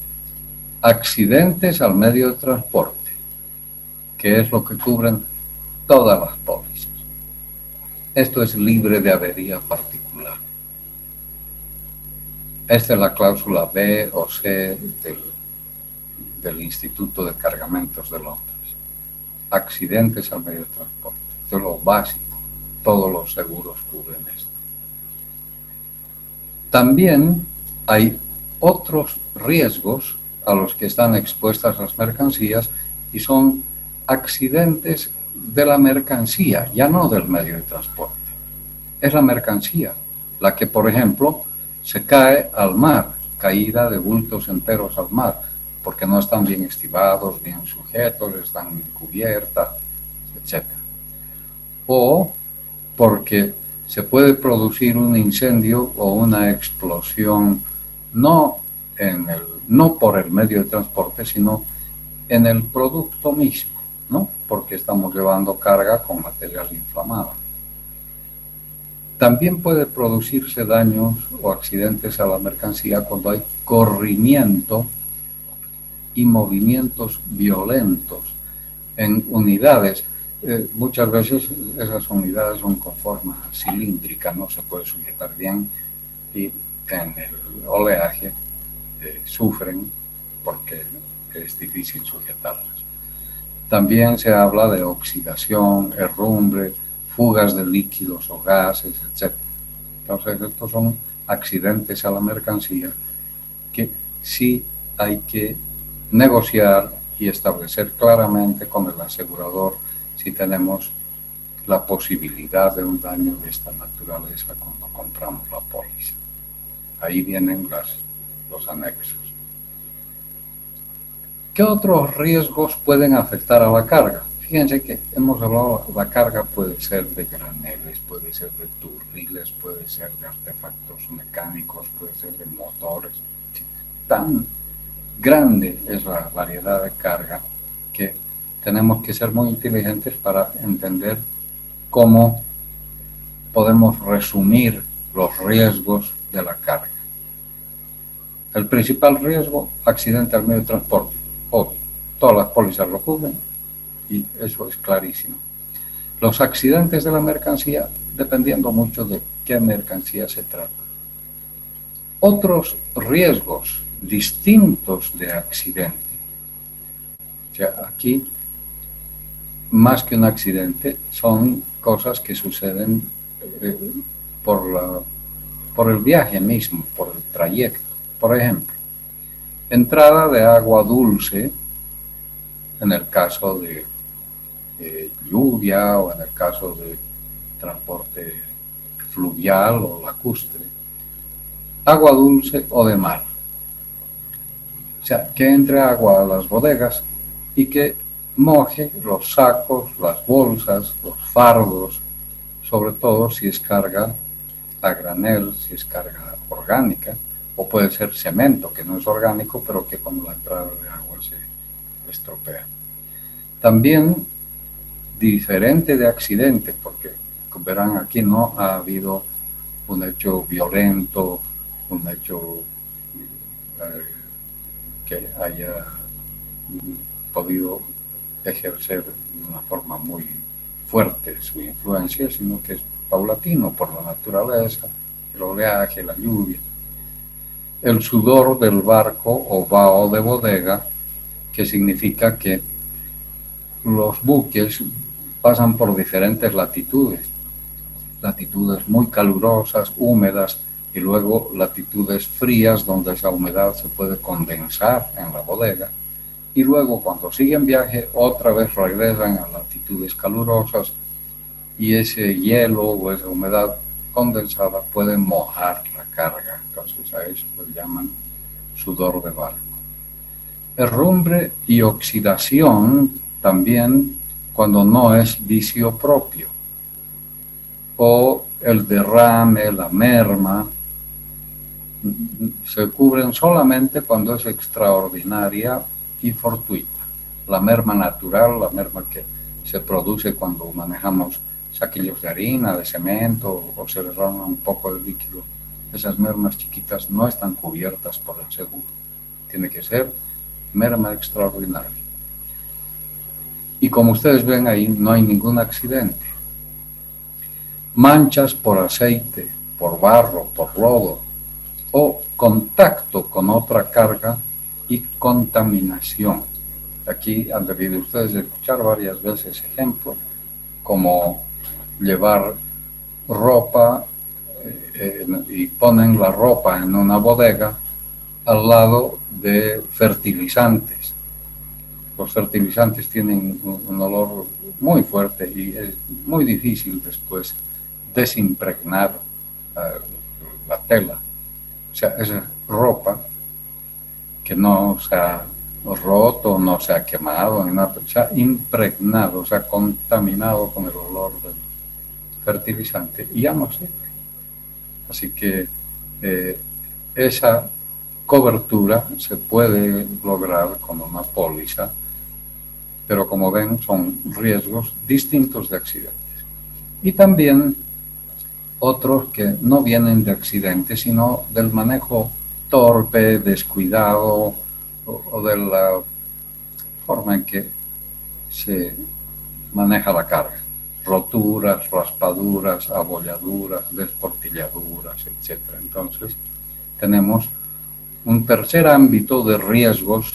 accidentes al medio de transporte, que es lo que cubren todas las pólizas. Esto es libre de avería particular. Esta es la cláusula B o C del Instituto de Cargamentos de Londres. Accidentes al medio de transporte. Esto es lo básico. Todos los seguros cubren esto. También hay otros riesgos a los que están expuestas las mercancías y son accidentes de la mercancía, ya no del medio de transporte. Es la mercancía la que, por ejemplo, se cae al mar, caída de bultos enteros al mar, porque no están bien estivados, bien sujetos, están en cubierta, etc. O porque se puede producir un incendio o una explosión no por el medio de transporte, sino en el producto mismo, ¿no? Porque estamos llevando carga con material inflamado. También puede producirse daños o accidentes a la mercancía cuando hay corrimiento y movimientos violentos en unidades. Muchas veces esas unidades son con forma cilíndrica, no se puede sujetar bien y en el oleaje sufren porque es difícil sujetarlas. También se habla de oxidación, herrumbre, fugas de líquidos o gases, etc. Entonces, estos son accidentes a la mercancía que sí hay que negociar y establecer claramente con el asegurador si tenemos la posibilidad de un daño de esta naturaleza cuando compramos la póliza. Ahí vienen los anexos. ¿Qué otros riesgos pueden afectar a la carga? Fíjense que hemos hablado, la carga puede ser de graneles, puede ser de turriles, puede ser de artefactos mecánicos, puede ser de motores. Tan grande es la variedad de carga que tenemos que ser muy inteligentes para entender cómo podemos resumir los riesgos de la carga. El principal riesgo, accidente al medio de transporte. Obvio, todas las pólizas lo cubren y eso es clarísimo. Los accidentes de la mercancía, dependiendo mucho de qué mercancía se trata. Otros riesgos distintos de accidente. O sea, aquí, más que un accidente, son cosas que suceden por el viaje mismo, por el trayecto. Por ejemplo, entrada de agua dulce en el caso de lluvia o en el caso de transporte fluvial o lacustre, agua dulce o de mar. O sea, que entre agua a las bodegas y que moje los sacos, las bolsas, los fardos, sobre todo si es carga a granel, si es carga orgánica, o puede ser cemento, que no es orgánico, pero que con la entrada de agua se estropea. También, diferente de accidente, porque verán, aquí no ha habido un hecho violento, un hecho que haya podido ejercer de una forma muy fuerte su influencia, sino que es paulatino por la naturaleza, el oleaje, la lluvia. El sudor del barco o vaho de bodega, que significa que los buques pasan por diferentes latitudes muy calurosas, húmedas, y luego latitudes frías donde esa humedad se puede condensar en la bodega, y luego cuando siguen viaje otra vez regresan a latitudes calurosas y ese hielo o esa humedad condensada puede mojar la carga. Entonces a eso lo llaman sudor de barco. Herrumbre y oxidación también cuando no es vicio propio, o el derrame, la merma, se cubren solamente cuando es extraordinaria y fortuita. La merma natural, la merma que se produce cuando manejamos saquillos de harina, de cemento, o se derrama un poco de líquido esas mermas chiquitas no están cubiertas por el seguro. Tiene que ser merma extraordinaria. Y como ustedes ven ahí, no hay ningún accidente. Manchas por aceite, por barro, por lodo, o contacto con otra carga y contaminación. Aquí han debido ustedes escuchar varias veces ejemplos, como llevar ropa y ponen la ropa en una bodega al lado de fertilizantes. Los fertilizantes tienen un olor muy fuerte y es muy difícil después desimpregnar la tela. O sea, esa ropa que no se ha roto, no se ha quemado, ni nada, se ha impregnado, se ha contaminado con el olor del fertilizante y ya no sirve. Así que esa cobertura se puede lograr con una póliza, pero como ven son riesgos distintos de accidentes. Y también otros que no vienen de accidentes, sino del manejo torpe, descuidado o de la forma en que se maneja la carga. Roturas, raspaduras, abolladuras, desportilladuras, etc. Entonces, tenemos un tercer ámbito de riesgos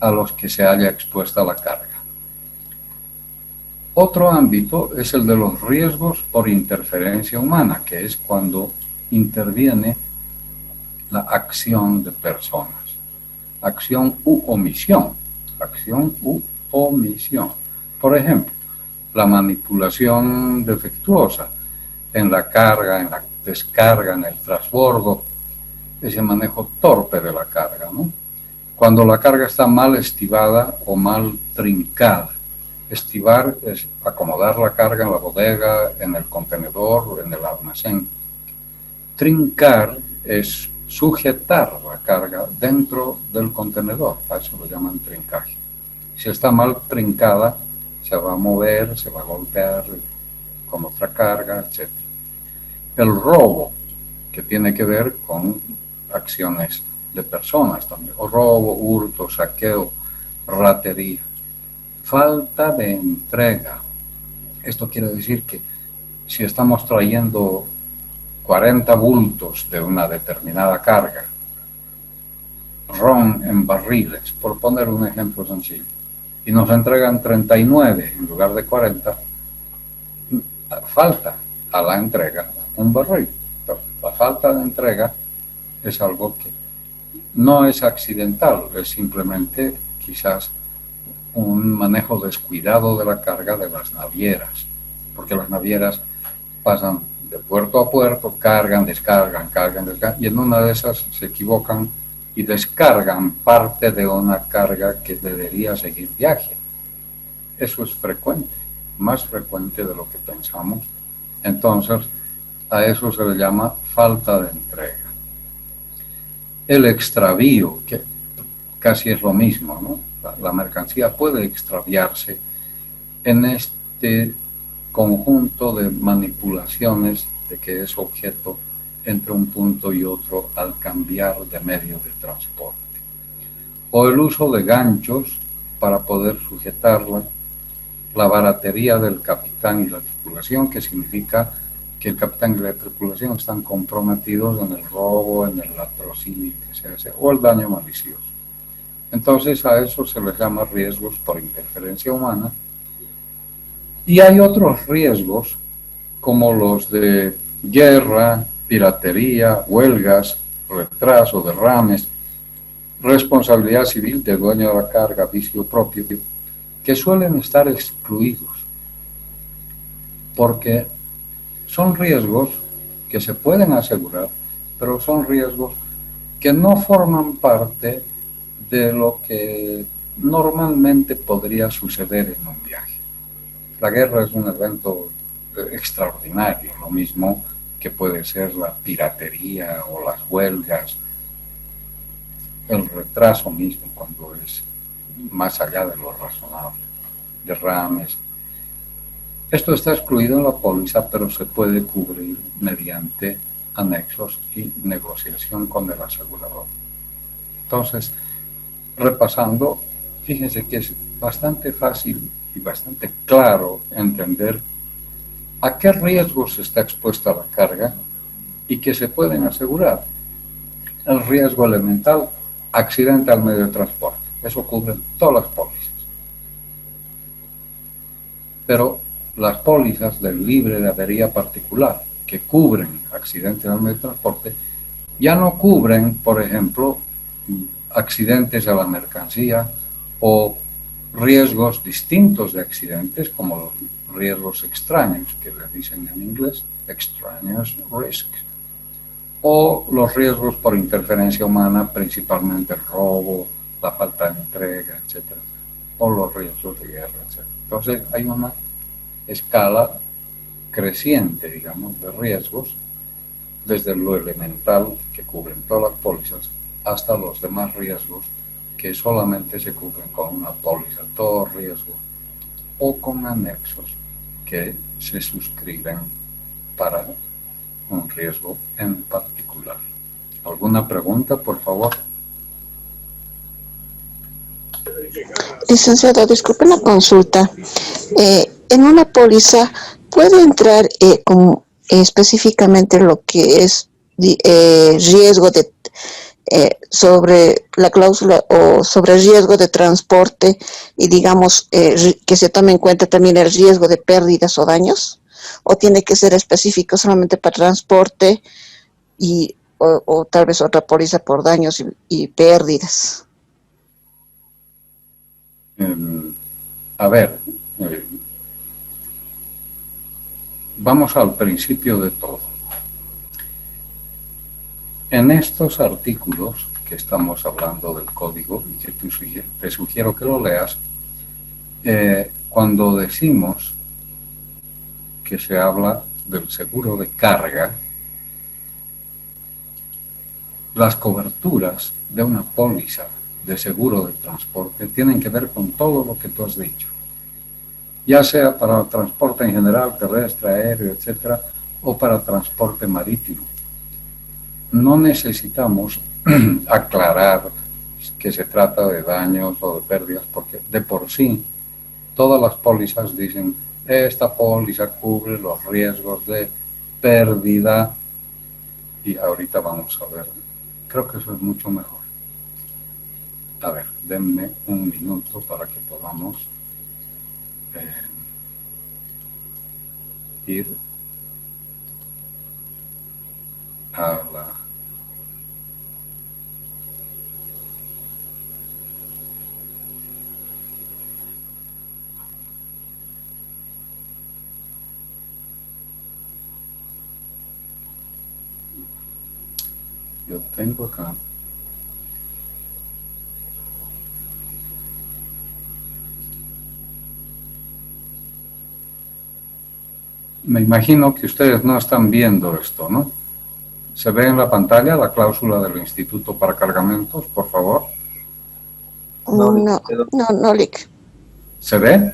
a los que se haya expuesta la carga. Otro ámbito es el de los riesgos por interferencia humana, que es cuando interviene la acción de personas. Acción u omisión. Acción u omisión. Por ejemplo, la manipulación defectuosa en la carga, en la descarga, en el transbordo, ese manejo torpe de la carga, ¿no? Cuando la carga está mal estivada o mal trincada. Estivar es acomodar la carga en la bodega, en el contenedor o en el almacén. Trincar es sujetar la carga dentro del contenedor, a eso lo llaman trincaje. Si está mal trincada, se va a mover, se va a golpear con otra carga, etc. El robo, que tiene que ver con acciones de personas también, o robo, hurto, saqueo, ratería. Falta de entrega. Esto quiere decir que si estamos trayendo 40 bultos de una determinada carga, ron en barriles, por poner un ejemplo sencillo, y nos entregan 39 en lugar de 40, falta a la entrega un barril. Entonces, la falta de entrega es algo que no es accidental, es simplemente quizás un manejo descuidado de la carga de las navieras, porque las navieras pasan de puerto a puerto, cargan, descargan, y en una de esas se equivocan y descargan parte de una carga que debería seguir viaje. Eso es frecuente, más frecuente de lo que pensamos. Entonces, a eso se le llama falta de entrega. El extravío, que casi es lo mismo, ¿no? La mercancía puede extraviarse en este conjunto de manipulaciones de que es objeto entre un punto y otro al cambiar de medio de transporte. O el uso de ganchos para poder sujetarla, la baratería del capitán y la tripulación, que significa que el capitán y la tripulación están comprometidos en el robo, en el latrocinio que se hace, o el daño malicioso. Entonces a eso se les llama riesgos por interferencia humana. Y hay otros riesgos como los de guerra, piratería, huelgas, retraso, derrames, responsabilidad civil del dueño de la carga, vicio propio, que suelen estar excluidos porque son riesgos que se pueden asegurar, pero son riesgos que no forman parte de lo que normalmente podría suceder en un viaje. La guerra es un evento extraordinario, lo mismo que puede ser la piratería o las huelgas, el retraso mismo cuando es más allá de lo razonable, derrames. Esto está excluido en la póliza, pero se puede cubrir mediante anexos y negociación con el asegurador. Entonces, repasando, fíjense que es bastante fácil y bastante claro entender a qué riesgos está expuesta la carga y que se pueden asegurar. El riesgo elemental, accidente al medio de transporte. Eso cubre todas las pólizas. Pero las pólizas del libre de avería particular, que cubren accidentes al medio de transporte, ya no cubren, por ejemplo, accidentes a la mercancía o riesgos distintos de accidentes, como los riesgos extraños, que le dicen en inglés, extraneous risks, o los riesgos por interferencia humana, principalmente el robo, la falta de entrega, etc., o los riesgos de guerra, etc. Entonces hay una escala creciente, digamos, de riesgos, desde lo elemental, que cubren todas las pólizas, hasta los demás riesgos que solamente se cubren con una póliza, todo riesgo, o con anexos que se suscriben para un riesgo en particular. ¿Alguna pregunta, por favor? Licenciado, disculpe una consulta. En una póliza puede entrar específicamente lo que es riesgo de sobre la cláusula o sobre el riesgo de transporte y digamos que se tome en cuenta también el riesgo de pérdidas o daños, o tiene que ser específico solamente para transporte y o tal vez otra póliza por daños y pérdidas? A ver, vamos al principio de todo. En estos artículos que estamos hablando del código y que te sugiero que lo leas, cuando decimos que se habla del seguro de carga, las coberturas de una póliza de seguro de transporte tienen que ver con todo lo que tú has dicho, ya sea para transporte en general, terrestre, aéreo, etcétera, o para transporte marítimo. No necesitamos aclarar que se trata de daños o de pérdidas, porque de por sí todas las pólizas dicen esta póliza cubre los riesgos de pérdida, y ahorita vamos a ver, creo que eso es mucho mejor. A ver, denme un minuto para que podamos ir a la... Yo tengo acá me imagino que ustedes no están viendo esto, ¿no? ¿Se ve en la pantalla la cláusula del Instituto para Cargamentos, por favor? No, Lic. ¿Se ve?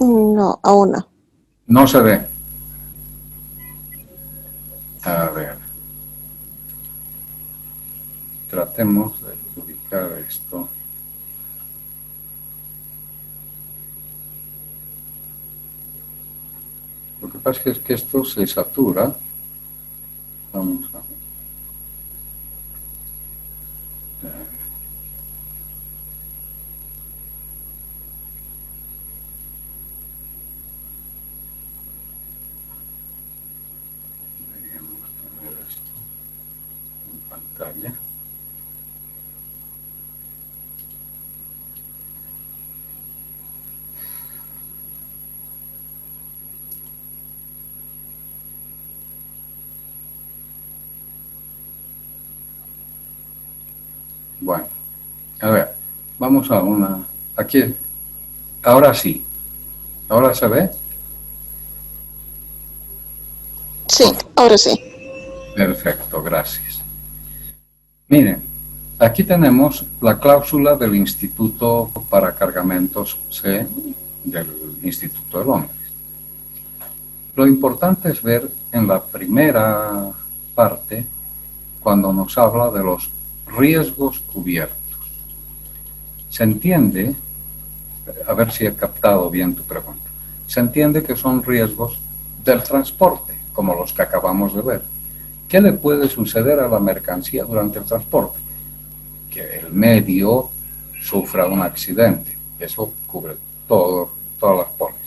No, aún no. No se ve. A ver. Tratemos de ubicar esto. Lo que pasa es que esto se satura. Vamos a ver. Deberíamos tener esto en pantalla. Bueno, a ver, vamos a una... Aquí, ahora sí. ¿Ahora se ve? Sí, ahora sí. Perfecto, gracias. Miren, aquí tenemos la cláusula del Instituto para Cargamentos C del Instituto de Londres. Lo importante es ver en la primera parte, cuando nos habla de los riesgos cubiertos. Se entiende, a ver si he captado bien tu pregunta, se entiende que son riesgos del transporte, como los que acabamos de ver. ¿Qué le puede suceder a la mercancía durante el transporte? Que el medio sufra un accidente. Eso cubre todas las pólizas.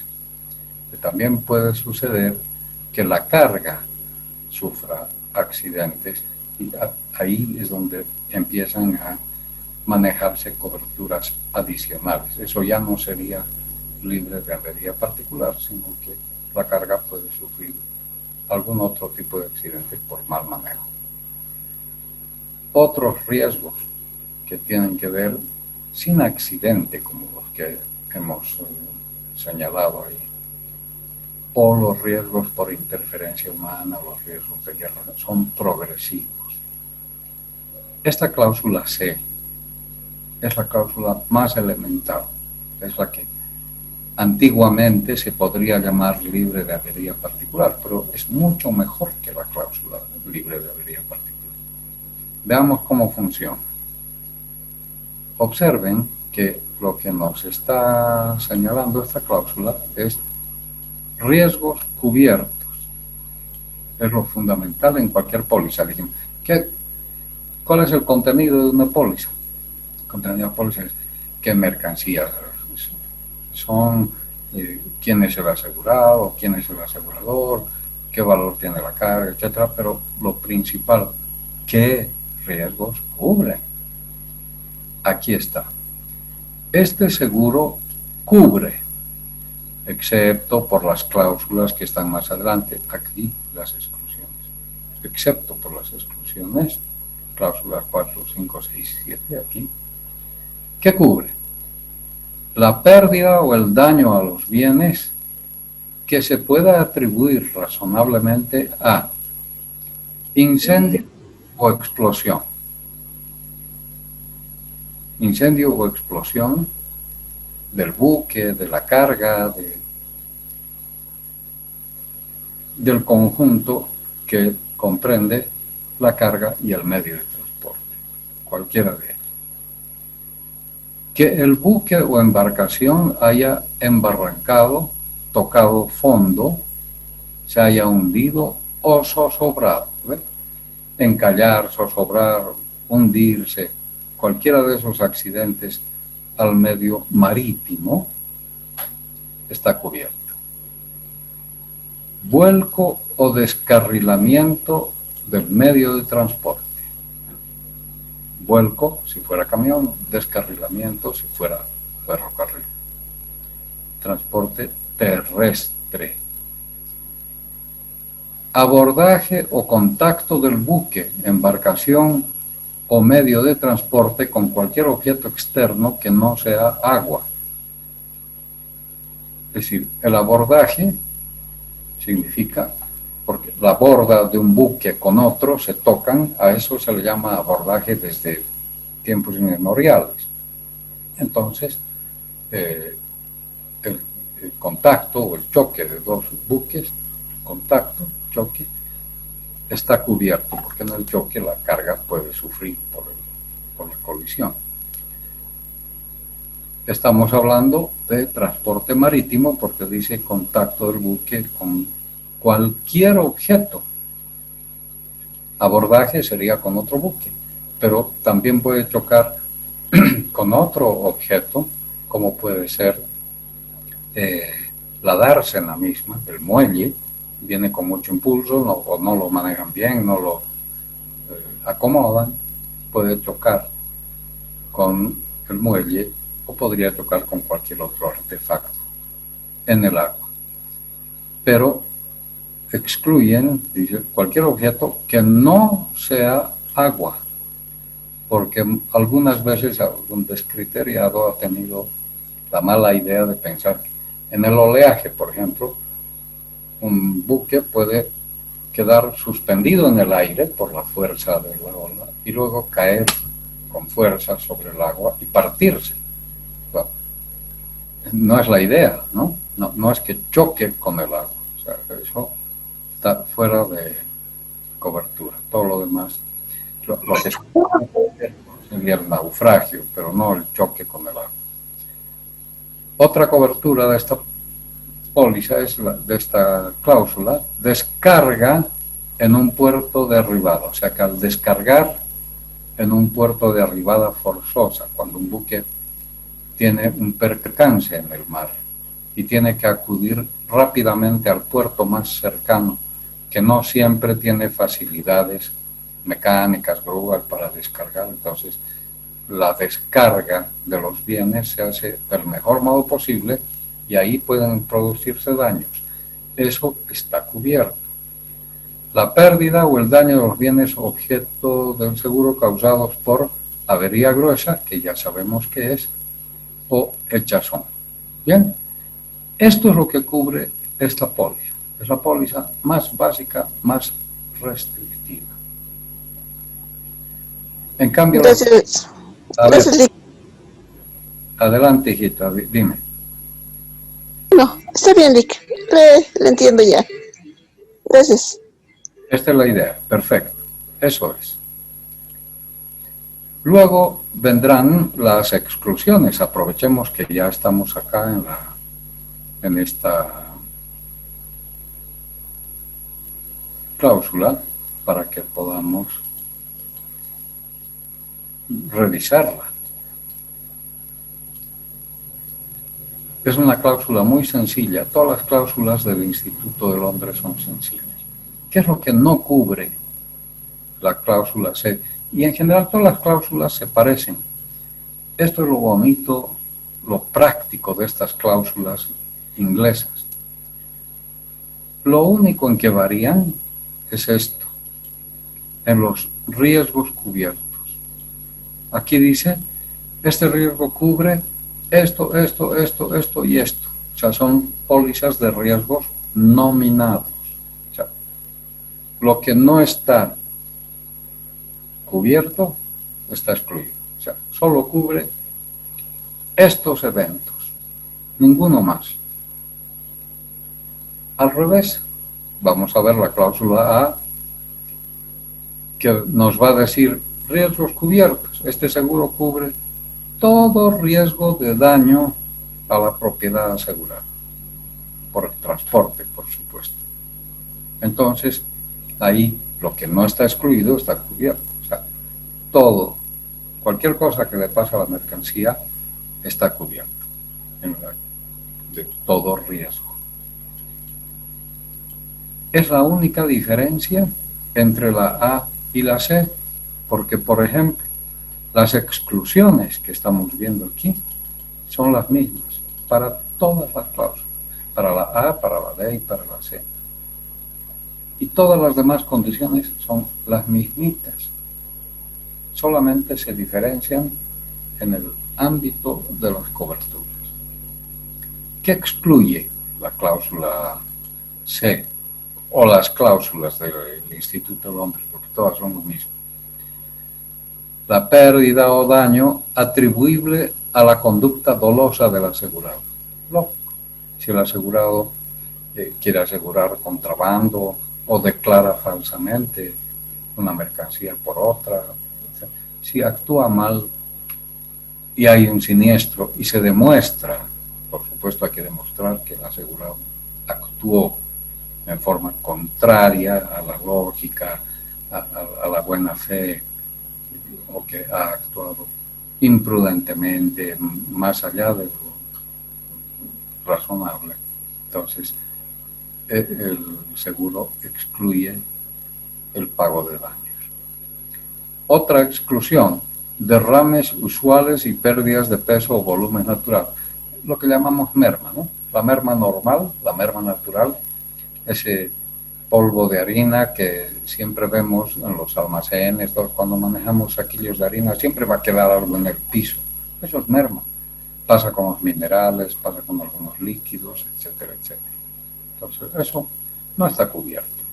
También puede suceder que la carga sufra accidentes y ahí es donde empiezan a manejarse coberturas adicionales. Eso ya no sería libre de avería particular, sino que la carga puede sufrir algún otro tipo de accidente por mal manejo. Otros riesgos que tienen que ver sin accidente, como los que hemos señalado ahí, o los riesgos por interferencia humana, los riesgos de guerra, son progresivos. Esta cláusula C es la cláusula más elemental, es la que antiguamente se podría llamar libre de avería particular, pero es mucho mejor que la cláusula libre de avería particular. Veamos cómo funciona. Observen que lo que nos está señalando esta cláusula es riesgos cubiertos. Es lo fundamental en cualquier póliza. ¿Cuál es el contenido de una póliza? El contenido de una póliza es qué mercancías son, quién es el asegurado, quién es el asegurador, qué valor tiene la carga, etcétera. Pero lo principal, ¿qué riesgos cubren? Aquí está. Este seguro cubre, excepto por las cláusulas que están más adelante. Aquí las exclusiones. Excepto por las exclusiones, cláusulas 4, 5, 6, 7, aquí. ¿Qué cubre? La pérdida o el daño a los bienes que se pueda atribuir razonablemente a incendio o explosión. Incendio o explosión del buque, de la carga, del conjunto que comprende la carga y el medio de transporte, cualquiera de ellos. Que el buque o embarcación haya embarrancado, tocado fondo, se haya hundido o zozobrado. Encallar, zozobrar, hundirse, cualquiera de esos accidentes al medio marítimo está cubierto. Vuelco o descarrilamiento del medio de transporte. Vuelco si fuera camión, descarrilamiento si fuera ferrocarril. Transporte terrestre. Abordaje o contacto del buque, embarcación o medio de transporte con cualquier objeto externo que no sea agua. Es decir, el abordaje significa, porque la borda de un buque con otro se tocan, a eso se le llama abordaje desde tiempos inmemoriales. Entonces, el contacto o el choque de dos buques, contacto, choque, está cubierto, porque en el choque la carga puede sufrir por la colisión. Estamos hablando de transporte marítimo porque dice contacto del buque con cualquier objeto. Abordaje sería con otro buque, pero también puede chocar con otro objeto, como puede ser la dársena misma, el muelle. Viene con mucho impulso, o no lo manejan bien, no lo acomodan, puede chocar con el muelle o podría chocar con cualquier otro artefacto en el agua. Pero excluyen, dice, cualquier objeto que no sea agua, porque algunas veces algún descriteriado ha tenido la mala idea de pensar que en el oleaje, por ejemplo, un buque puede quedar suspendido en el aire por la fuerza de la ola y luego caer con fuerza sobre el agua y partirse. Bueno, no es la idea, ¿no? No es que choque con el agua. O sea, eso está fuera de cobertura. Todo lo demás, lo que sería el naufragio, pero no el choque con el agua. Otra cobertura de esta póliza es de esta cláusula, descarga en un puerto de arribada. O sea que al descargar en un puerto de arribada forzosa, cuando un buque tiene un percance en el mar y tiene que acudir rápidamente al puerto más cercano, que no siempre tiene facilidades mecánicas, grúas para descargar, entonces la descarga de los bienes se hace del mejor modo posible y ahí pueden producirse daños. Eso está cubierto. La pérdida o el daño de los bienes objeto del seguro causados por avería gruesa, que ya sabemos qué es, o echazón. Bien, esto es lo que cubre esta póliza. Es la póliza más básica, más restrictiva. En cambio, Gracias. Adelante, hijita, dime. No, está bien, Lick. Le entiendo ya. Gracias. Esta es la idea, perfecto. Eso es. Luego vendrán las exclusiones. Aprovechemos que ya estamos acá en esta cláusula para que podamos revisarla. Es una cláusula muy sencilla. Todas las cláusulas del Instituto de Londres son sencillas. ¿Qué es lo que no cubre la cláusula C? Y en general todas las cláusulas se parecen. Esto es lo bonito, lo práctico de estas cláusulas inglesas. Lo único en que varían es esto, en los riesgos cubiertos. Aquí dice, este riesgo cubre esto, esto, esto, esto y esto. O sea, son pólizas de riesgos nominados. O sea, lo que no está cubierto está excluido. O sea, solo cubre estos eventos, ninguno más. Al revés, vamos a ver la cláusula A, que nos va a decir riesgos cubiertos. Este seguro cubre todo riesgo de daño a la propiedad asegurada, por el transporte, por supuesto. Entonces, ahí lo que no está excluido está cubierto. O sea, todo, cualquier cosa que le pase a la mercancía está cubierto de todo riesgo. Es la única diferencia entre la A y la C, porque, por ejemplo, las exclusiones que estamos viendo aquí son las mismas para todas las cláusulas, para la A, para la D y para la C. Y todas las demás condiciones son las mismitas. Solamente se diferencian en el ámbito de las coberturas. ¿Qué excluye la cláusula C o las cláusulas del Instituto de Londres? Porque todas son lo mismo. La pérdida o daño atribuible a la conducta dolosa del asegurado. Lógico. Si el asegurado quiere asegurar contrabando o declara falsamente una mercancía por otra, si actúa mal y hay un siniestro y se demuestra, por supuesto hay que demostrar que el asegurado actuó en forma contraria a la lógica, a la buena fe, o que ha actuado imprudentemente, más allá de lo razonable. Entonces, el seguro excluye el pago de daños. Otra exclusión, derrames usuales y pérdidas de peso o volumen natural, lo que llamamos merma, ¿no? La merma normal, la merma natural, ese polvo de harina que siempre vemos en los almacenes, cuando manejamos saquillos de harina, siempre va a quedar algo en el piso. Eso es merma. Pasa con los minerales, pasa con algunos líquidos, etcétera, etcétera. Entonces, eso no está cubierto.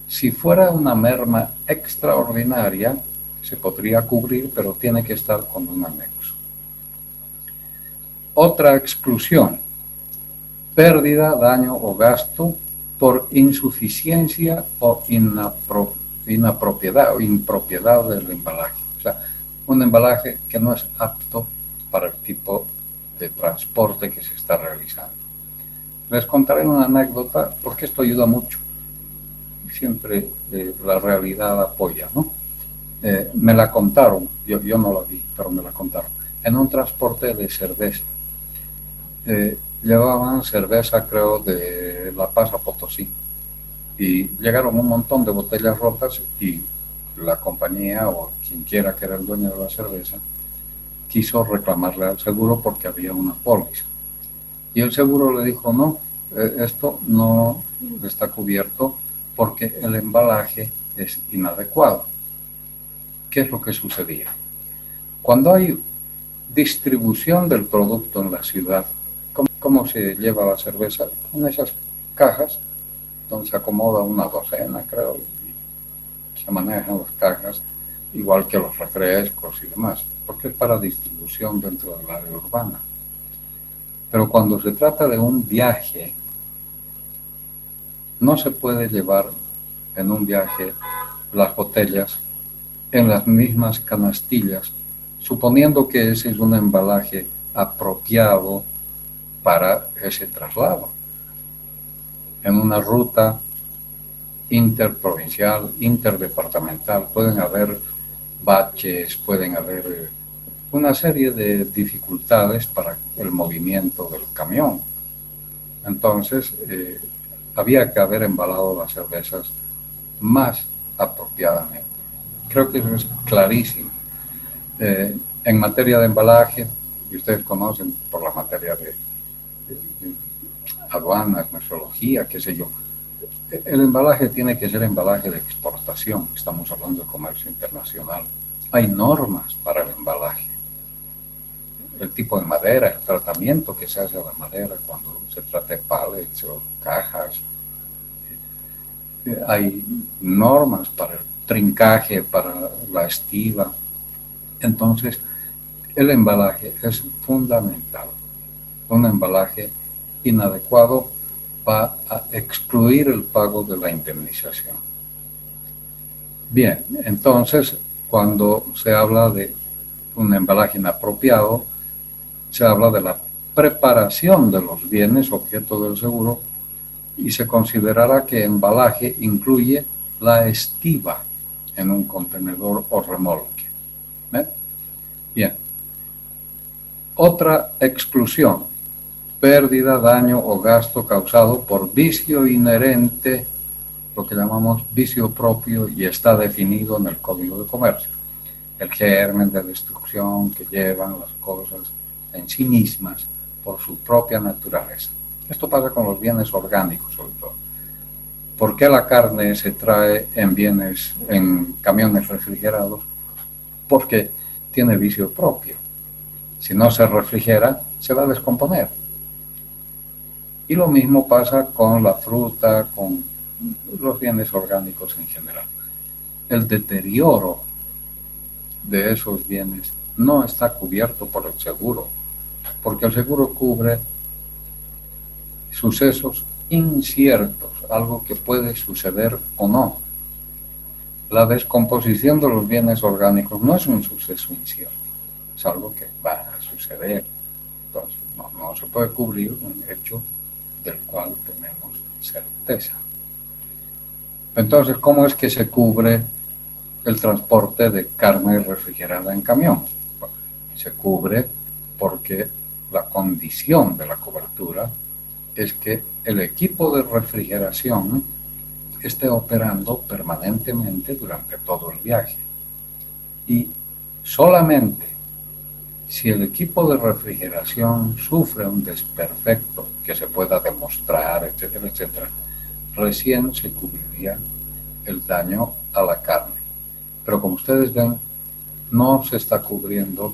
Si fuera una merma extraordinaria, se podría cubrir, pero tiene que estar con un anexo. Otra exclusión, pérdida, daño o gasto por insuficiencia o inapropiedad o impropiedad del embalaje. O sea, un embalaje que no es apto para el tipo de transporte que se está realizando. Les contaré una anécdota porque esto ayuda mucho. Siempre la realidad apoya, ¿no? Me la contaron, yo no la vi, pero me la contaron. En un transporte de cerveza. Llevaban cerveza, creo, de La Paz a Potosí. Y llegaron un montón de botellas rotas y la compañía o quien quiera que era el dueño de la cerveza quiso reclamarle al seguro porque había una póliza. Y el seguro le dijo, no, esto no está cubierto porque el embalaje es inadecuado. ¿Qué es lo que sucedía? Cuando hay distribución del producto en la ciudad, ¿cómo se lleva la cerveza? En esas cajas donde se acomoda una docena, creo, y se manejan las cajas igual que los refrescos y demás, porque es para distribución dentro del área urbana. Pero cuando se trata de un viaje, no se puede llevar en un viaje las botellas en las mismas canastillas, suponiendo que ese es un embalaje apropiado para ese traslado. En una ruta interprovincial, interdepartamental, pueden haber baches, pueden haber una serie de dificultades para el movimiento del camión. Entonces, había que haber embalado las cervezas más apropiadamente. Creo que eso es clarísimo. En materia de embalaje, y ustedes conocen por la materia de aduanas, metrología, qué sé yo, el embalaje tiene que ser embalaje de exportación. Estamos hablando de comercio internacional. Hay normas para el embalaje. El tipo de madera, el tratamiento que se hace a la madera cuando se trata de pallets o cajas. Hay normas para el trincaje, para la estiba. Entonces, el embalaje es fundamental. Un embalaje inadecuado va a excluir el pago de la indemnización. Bien, entonces, cuando se habla de un embalaje inapropiado, se habla de la preparación de los bienes objeto del seguro y se considerará que embalaje incluye la estiba en un contenedor o remolque. ¿Ven? Bien. Otra exclusión: pérdida, daño o gasto causado por vicio inherente, lo que llamamos vicio propio, y está definido en el Código de Comercio. El germen de destrucción que llevan las cosas en sí mismas por su propia naturaleza. Esto pasa con los bienes orgánicos, sobre todo. ¿Por qué la carne se trae en camiones refrigerados? Porque tiene vicio propio. Si no se refrigera, se va a descomponer. Y lo mismo pasa con la fruta, con los bienes orgánicos en general. El deterioro de esos bienes no está cubierto por el seguro, porque el seguro cubre sucesos inciertos, algo que puede suceder o no. La descomposición de los bienes orgánicos no es un suceso incierto, es algo que va a suceder. Entonces, no se puede cubrir un hecho del cual tenemos certeza. Entonces, ¿cómo es que se cubre el transporte de carne refrigerada en camión? Bueno, se cubre porque la condición de la cobertura es que el equipo de refrigeración esté operando permanentemente durante todo el viaje. Y solamente si el equipo de refrigeración sufre un desperfecto que se pueda demostrar, etcétera, etcétera, recién se cubriría el daño a la carne. Pero como ustedes ven, no se está cubriendo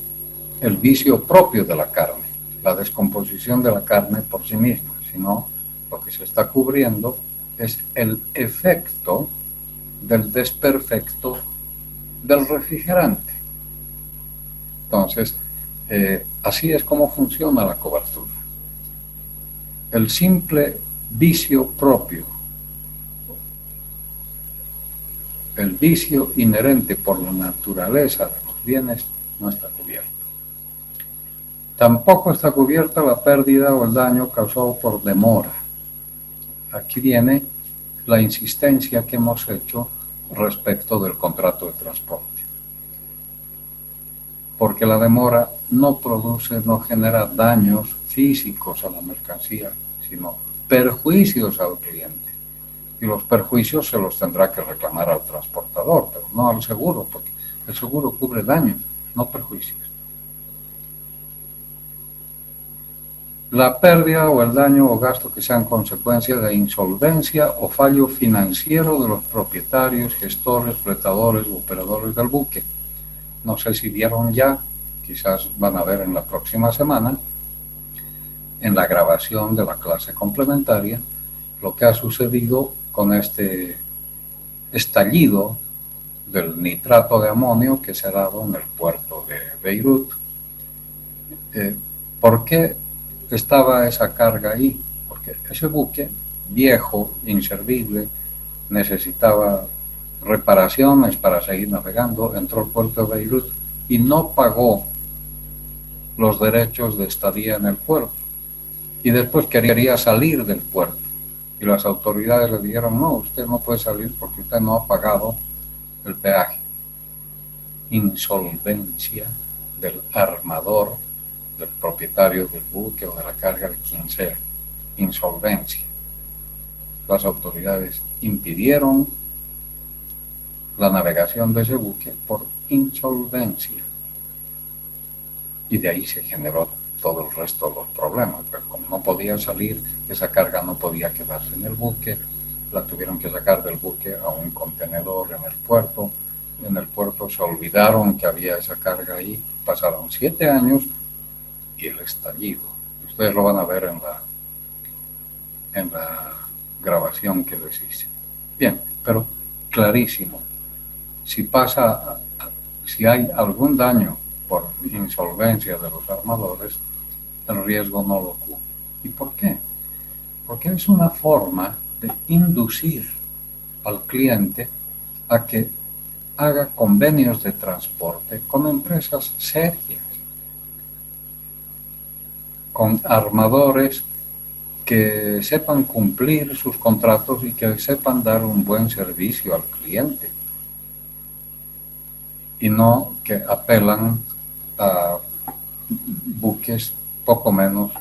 el vicio propio de la carne, la descomposición de la carne por sí misma, sino lo que se está cubriendo es el efecto del desperfecto del refrigerante. Entonces, así es como funciona la cobertura. El simple vicio propio el vicio inherente por la naturaleza de los bienes no está cubierto. Tampoco está cubierta la pérdida o el daño causado por demora. Aquí viene la insistencia que hemos hecho respecto del contrato de transporte. Porque la demora no produce, no genera daños físicos a la mercancía, sino perjuicios al cliente. Y los perjuicios se los tendrá que reclamar al transportador, pero no al seguro, porque el seguro cubre daños, no perjuicios. La pérdida o el daño o gasto que sean consecuencia de insolvencia o fallo financiero de los propietarios, gestores, fletadores o operadores del buque. No sé si vieron ya, quizás van a ver en la próxima semana, en la grabación de la clase complementaria, lo que ha sucedido con este estallido del nitrato de amonio que se ha dado en el puerto de Beirut. ¿Por qué estaba esa carga ahí? Porque ese buque, viejo, inservible, necesitaba reparaciones para seguir navegando, entró al puerto de Beirut y no pagó los derechos de estadía en el puerto. Y después quería salir del puerto. Y las autoridades le dijeron, no, usted no puede salir porque usted no ha pagado el peaje. Insolvencia del armador, del propietario del buque o de la carga de quien sea. Insolvencia. Las autoridades impidieron la navegación de ese buque por insolvencia. Y de ahí se generó todo el resto de los problemas. Pero como no podía salir, esa carga no podía quedarse en el buque, la tuvieron que sacar del buque a un contenedor en el puerto. En el puerto se olvidaron que había esa carga ahí. Pasaron 7 años y el estallido. Ustedes lo van a ver en la grabación que les hice. Bien, pero clarísimo. Si hay algún daño por insolvencia de los armadores, el riesgo no lo cubre. ¿Y por qué? Porque es una forma de inducir al cliente a que haga convenios de transporte con empresas serias, con armadores que sepan cumplir sus contratos y que sepan dar un buen servicio al cliente. Y no que apelan a buques poco menos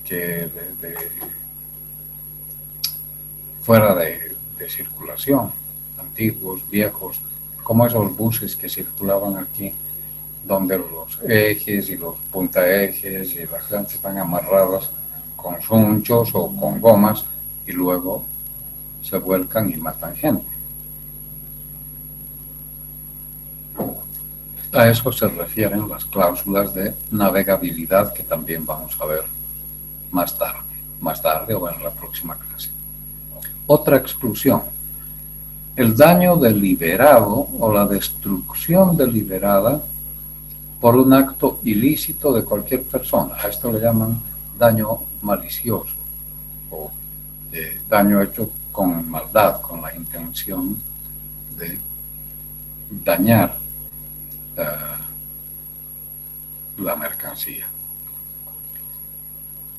que fuera de circulación, antiguos, viejos, como esos buses que circulaban aquí, donde los ejes y los puntaejes y las llantas están amarradas con sunchos o con gomas y luego se vuelcan y matan gente. A eso se refieren las cláusulas de navegabilidad que también vamos a ver más tarde o en la próxima clase. Otra exclusión, el daño deliberado o la destrucción deliberada por un acto ilícito de cualquier persona. A esto le llaman daño malicioso o daño hecho con maldad, con la intención de dañar la mercancía.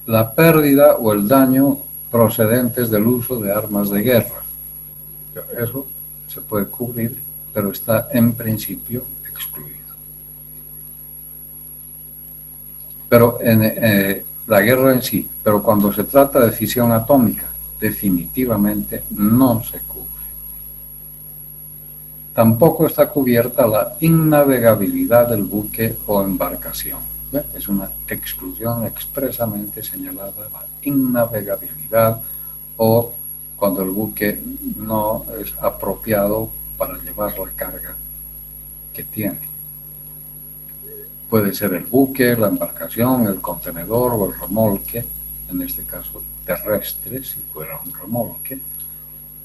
La pérdida o el daño procedentes del uso de armas de guerra. Eso se puede cubrir, pero está en principio excluido. Pero en la guerra en sí, pero cuando se trata de fisión atómica, definitivamente no se cubre. Tampoco está cubierta la innavegabilidad del buque o embarcación. Es una exclusión expresamente señalada, la innavegabilidad, o cuando el buque no es apropiado para llevar la carga que tiene. Puede ser el buque, la embarcación, el contenedor o el remolque, en este caso terrestre, si fuera un remolque,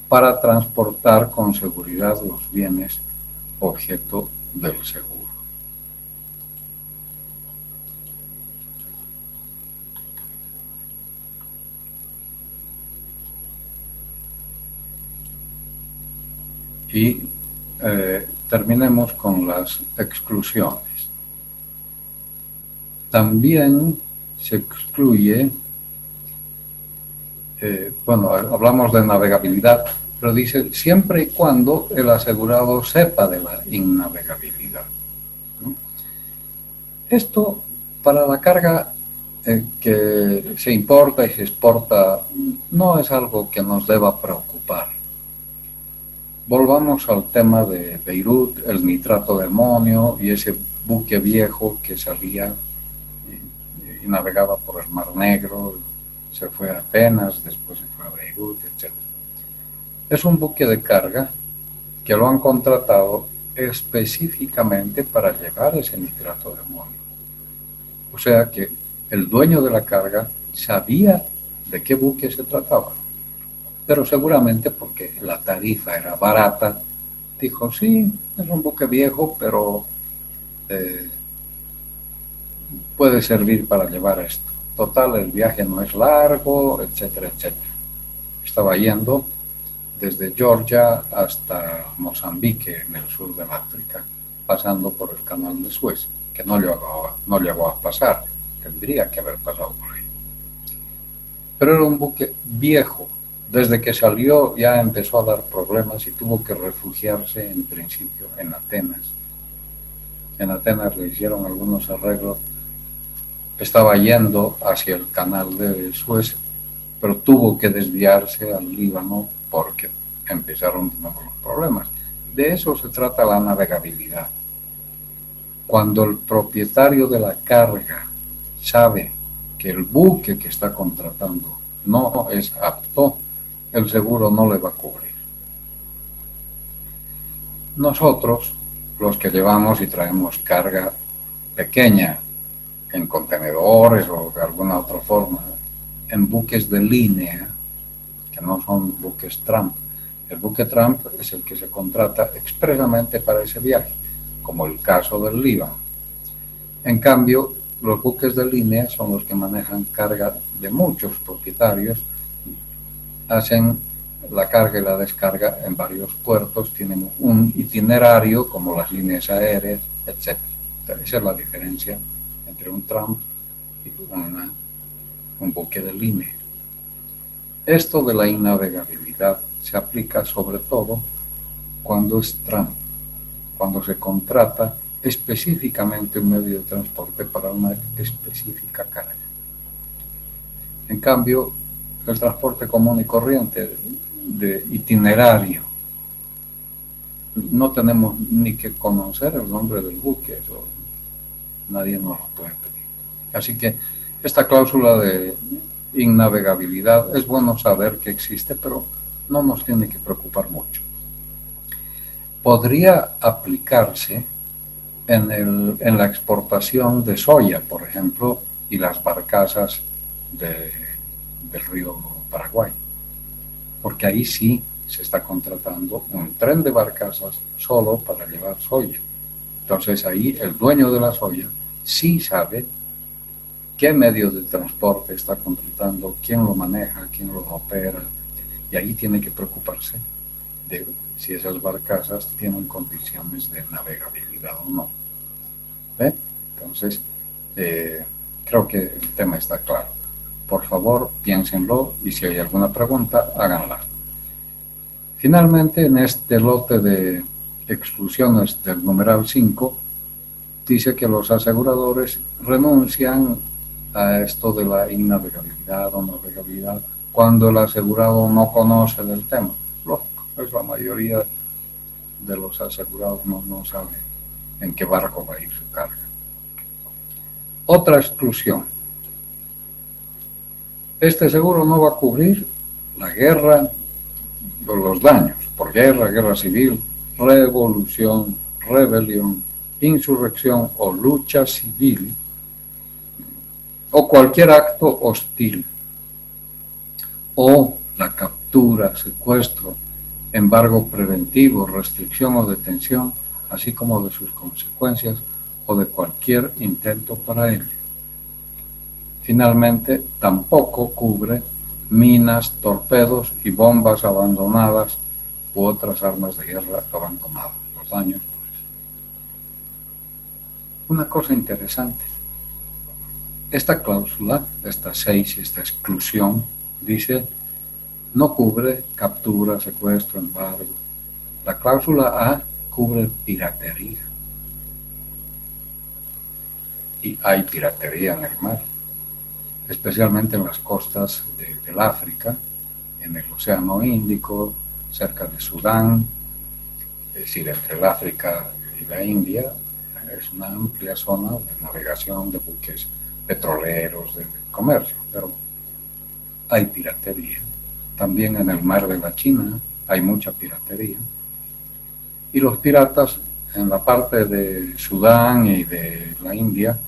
para transportar con seguridad los bienes objeto del seguro. Y terminemos con las exclusiones. También se excluye, bueno, hablamos de navegabilidad, pero dice siempre y cuando el asegurado sepa de la innavegabilidad, ¿no? Esto para la carga que se importa y se exporta no es algo que nos deba preocupar. Volvamos al tema de Beirut, el nitrato de amonio y ese buque viejo que salía y navegaba por el Mar Negro, se fue a Atenas, después se fue a Beirut, etc. Es un buque de carga que lo han contratado específicamente para llevar ese nitrato de amonio. O sea que el dueño de la carga sabía de qué buque se trataba, pero seguramente porque la tarifa era barata, dijo, sí, es un buque viejo, pero puede servir para llevar esto. Total, el viaje no es largo, etcétera, etcétera. Estaba yendo desde Georgia hasta Mozambique, en el sur del África, pasando por el canal de Suez, que no llegó a pasar, tendría que haber pasado por ahí. Pero era un buque viejo. Desde que salió ya empezó a dar problemas y tuvo que refugiarse en principio en Atenas. En Atenas le hicieron algunos arreglos. Estaba yendo hacia el canal de Suez, pero tuvo que desviarse al Líbano porque empezaron de nuevo los problemas. De eso se trata la navegabilidad. Cuando el propietario de la carga sabe que el buque que está contratando no es apto, el seguro no le va a cubrir. Nosotros, los que llevamos y traemos carga pequeña en contenedores o de alguna otra forma, en buques de línea, que no son buques Trump. El buque Trump es el que se contrata expresamente para ese viaje, como el caso del Líbano. En cambio, los buques de línea son los que manejan carga de muchos propietarios, hacen la carga y la descarga en varios puertos, tienen un itinerario como las líneas aéreas, etc. Esa es la diferencia entre un Trump y un buque de línea. Esto de la innavegabilidad se aplica sobre todo cuando es Trump, cuando se contrata específicamente un medio de transporte para una específica carga. En cambio, el transporte común y corriente de itinerario, no tenemos ni que conocer el nombre del buque, eso nadie nos lo puede pedir. Así que esta cláusula de innavegabilidad es bueno saber que existe, pero no nos tiene que preocupar mucho. Podría aplicarse en la exportación de soya, por ejemplo, y las barcazas del río Paraguay, porque ahí sí se está contratando un tren de barcazas solo para llevar soya. Entonces ahí el dueño de la soya sí sabe qué medio de transporte está contratando, quién lo maneja, quién lo opera, y ahí tiene que preocuparse de si esas barcazas tienen condiciones de navegabilidad o no. ¿Ve? Entonces, creo que el tema está claro. Por favor, piénsenlo y si hay alguna pregunta, háganla. Finalmente, en este lote de exclusiones del numeral 5, dice que los aseguradores renuncian a esto de la innavegabilidad o navegabilidad cuando el asegurado no conoce del tema. Lógico, pues la mayoría de los asegurados no saben en qué barco va a ir su carga. Otra exclusión. Este seguro no va a cubrir la guerra o los daños por guerra, guerra civil, revolución, rebelión, insurrección o lucha civil o cualquier acto hostil o la captura, secuestro, embargo preventivo, restricción o detención, así como de sus consecuencias o de cualquier intento para ello. Finalmente, tampoco cubre minas, torpedos y bombas abandonadas u otras armas de guerra abandonadas. daños por eso. Una cosa interesante, esta cláusula, esta 6, esta exclusión, dice no cubre captura, secuestro, embargo. La cláusula A cubre piratería. Y hay piratería en el mar, especialmente en las costas del África, en el Océano Índico, cerca de Sudán, es decir, entre el África y la India, es una amplia zona de navegación de buques petroleros, de comercio, pero hay piratería. También en el mar de la China hay mucha piratería. Y los piratas en la parte de Sudán y de la India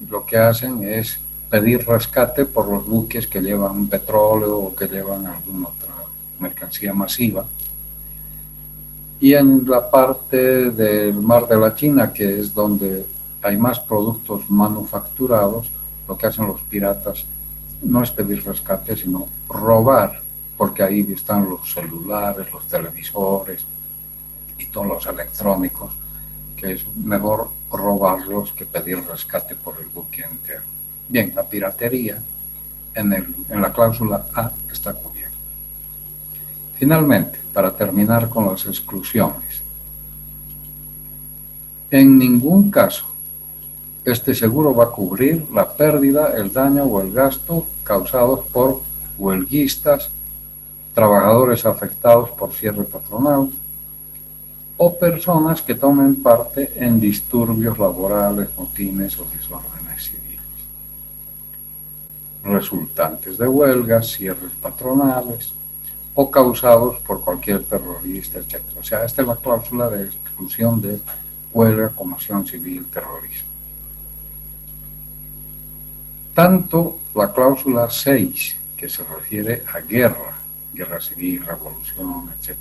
lo que hacen es pedir rescate por los buques que llevan petróleo o que llevan alguna otra mercancía masiva. Y en la parte del mar de la China, que es donde hay más productos manufacturados, lo que hacen los piratas no es pedir rescate, sino robar, porque ahí están los celulares, los televisores y todos los electrónicos, que es mejor robarlos que pedir rescate por el buque entero. Bien, la piratería en la cláusula A está cubierta. Finalmente, para terminar con las exclusiones, en ningún caso este seguro va a cubrir la pérdida, el daño o el gasto causados por huelguistas, trabajadores afectados por cierre patronal o personas que tomen parte en disturbios laborales, motines o desórdenes civiles, resultantes de huelgas, cierres patronales o causados por cualquier terrorista, etc. O sea, esta es la cláusula de exclusión de huelga, conmoción civil, terrorismo. Tanto la cláusula 6, que se refiere a guerra civil, revolución, etc.,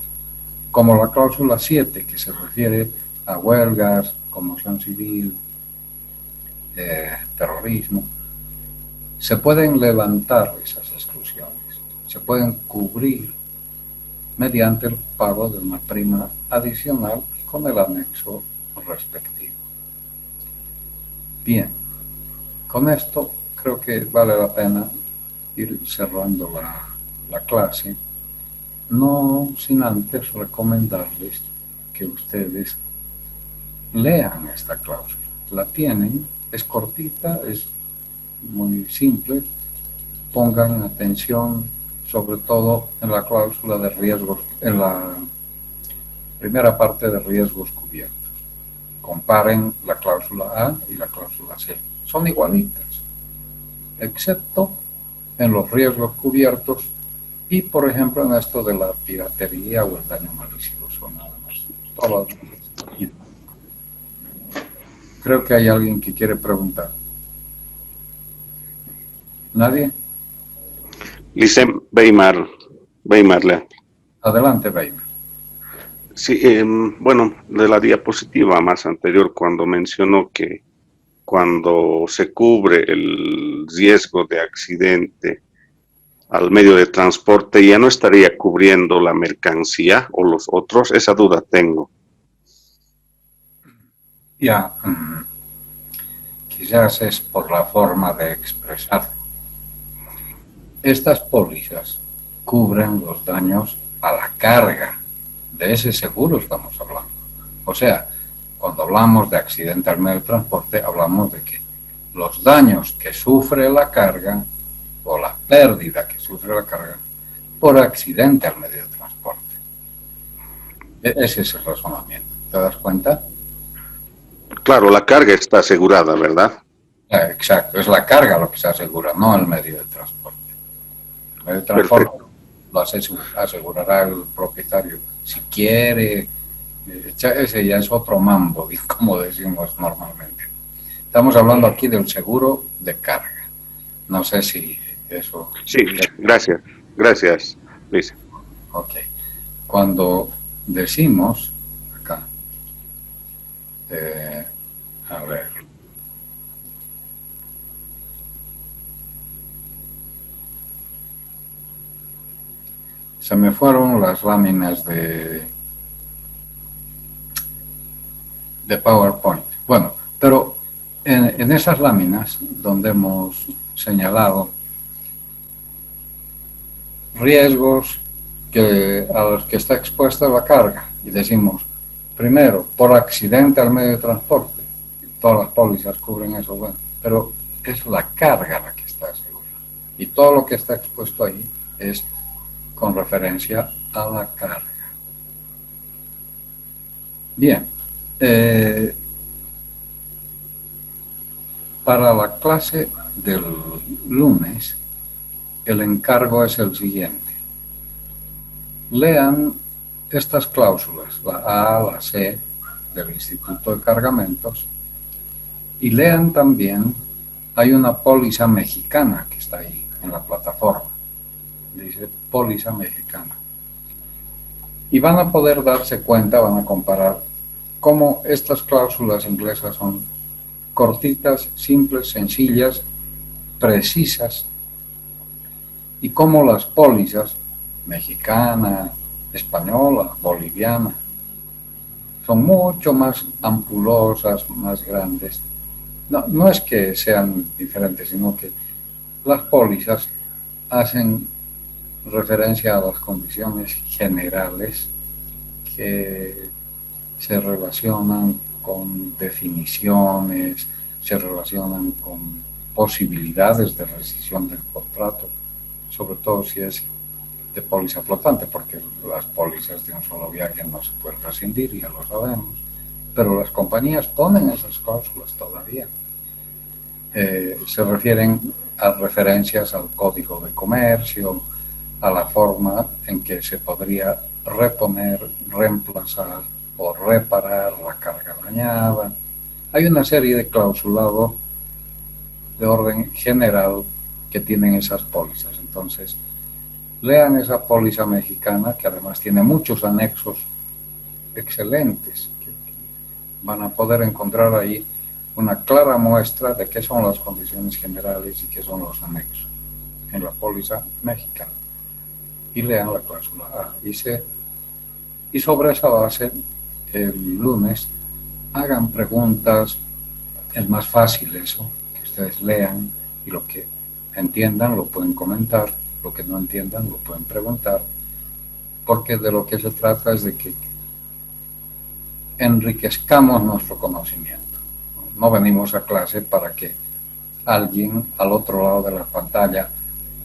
como la cláusula 7, que se refiere a huelgas, conmoción civil, terrorismo, se pueden levantar esas exclusiones, se pueden cubrir mediante el pago de una prima adicional con el anexo respectivo. Bien, con esto creo que vale la pena ir cerrando la clase, no sin antes recomendarles que ustedes lean esta cláusula. La tienen, es cortita, es muy simple. Pongan atención sobre todo en la cláusula de riesgos, en la primera parte de riesgos cubiertos. Comparen la cláusula A y la cláusula C. Son igualitas, excepto en los riesgos cubiertos y, por ejemplo, en esto de la piratería o el daño malicioso, nada más. Todas. Creo que hay alguien que quiere preguntar. ¿Nadie? Licen Weimar. Adelante, Weimar. Sí, bueno, de la diapositiva más anterior, cuando mencionó que cuando se cubre el riesgo de accidente al medio de transporte, ya no estaría cubriendo la mercancía o los otros, esa duda tengo. Ya, quizás es por la forma de expresarlo. Estas pólizas cubren los daños a la carga. De ese seguro estamos hablando. O sea, cuando hablamos de accidente al medio de transporte, hablamos de que los daños que sufre la carga o la pérdida que sufre la carga por accidente al medio de transporte. Ese es el razonamiento. ¿Te das cuenta? Claro, la carga está asegurada, ¿verdad? Exacto, es la carga lo que se asegura, no el medio de transporte. El medio de transporte Perfecto. lo asegurará el propietario. Si quiere, ese ya es otro mambo, como decimos normalmente. Estamos hablando aquí del seguro de carga. No sé si eso... Sí, gracias, Luis. Ok. Cuando decimos, acá, a ver, se me fueron las láminas de de PowerPoint. Bueno, pero en esas láminas donde hemos señalado riesgos a los que está expuesta la carga, y decimos, primero, por accidente al medio de transporte, todas las pólizas cubren eso, bueno, pero es la carga la que está asegurada, y todo lo que está expuesto ahí es con referencia a la carga. Bien, para la clase del lunes, el encargo es el siguiente. Lean estas cláusulas, la A, la C del Instituto de Cargamentos, y lean también, hay una póliza mexicana que está ahí en la plataforma, dice póliza mexicana. Y van a poder darse cuenta, van a comparar cómo estas cláusulas inglesas son cortitas, simples, sencillas, precisas, y cómo las pólizas mexicana, española, boliviana, son mucho más ampulosas, más grandes. No es que sean diferentes, sino que las pólizas hacen referencia a las condiciones generales que se relacionan con definiciones, se relacionan con posibilidades de rescisión del contrato, sobre todo si es de póliza flotante, porque las pólizas de un solo viaje no se pueden rescindir, ya lo sabemos, pero las compañías ponen esas cláusulas todavía. Se refieren a referencias al código de comercio, a la forma en que se podría reponer, reemplazar o reparar la carga dañada. Hay una serie de clausulados de orden general que tienen esas pólizas. Entonces, lean esa póliza mexicana, que además tiene muchos anexos excelentes, que van a poder encontrar ahí una clara muestra de qué son las condiciones generales y qué son los anexos en la póliza mexicana. Y lean la cláusula A y C. Y sobre esa base, el lunes, hagan preguntas. Es más fácil eso, que ustedes lean y lo que entiendan lo pueden comentar, lo que no entiendan lo pueden preguntar, porque de lo que se trata es de que enriquezcamos nuestro conocimiento. No venimos a clase para que alguien al otro lado de la pantalla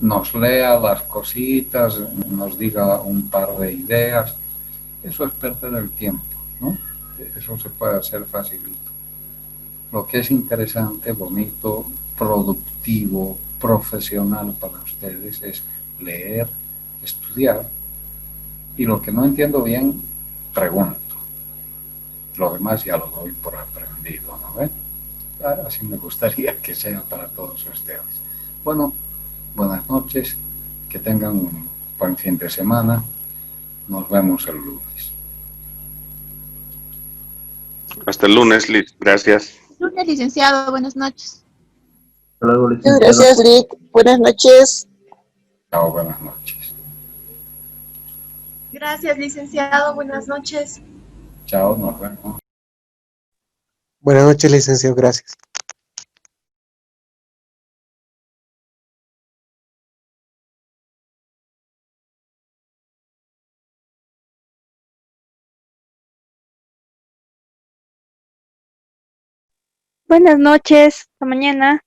nos lea las cositas, nos diga un par de ideas. Eso es perder el tiempo, ¿no? Eso se puede hacer facilito. Lo que es interesante, bonito, productivo, profesional para ustedes es leer, estudiar, y lo que no entiendo bien, pregunto. Lo demás ya lo doy por aprendido, ¿no ven? Así me gustaría que sea para todos ustedes. Bueno, buenas noches, que tengan un buen fin de semana. Nos vemos el lunes. Hasta el lunes, Liz. Gracias. Lunes, licenciado, buenas noches. Hasta luego, licenciado. Gracias, Rick. Buenas noches. Chao, buenas noches. Gracias, licenciado, buenas noches. Chao, nos vemos. Buenas noches, licenciado. Gracias. Buenas noches, hasta mañana.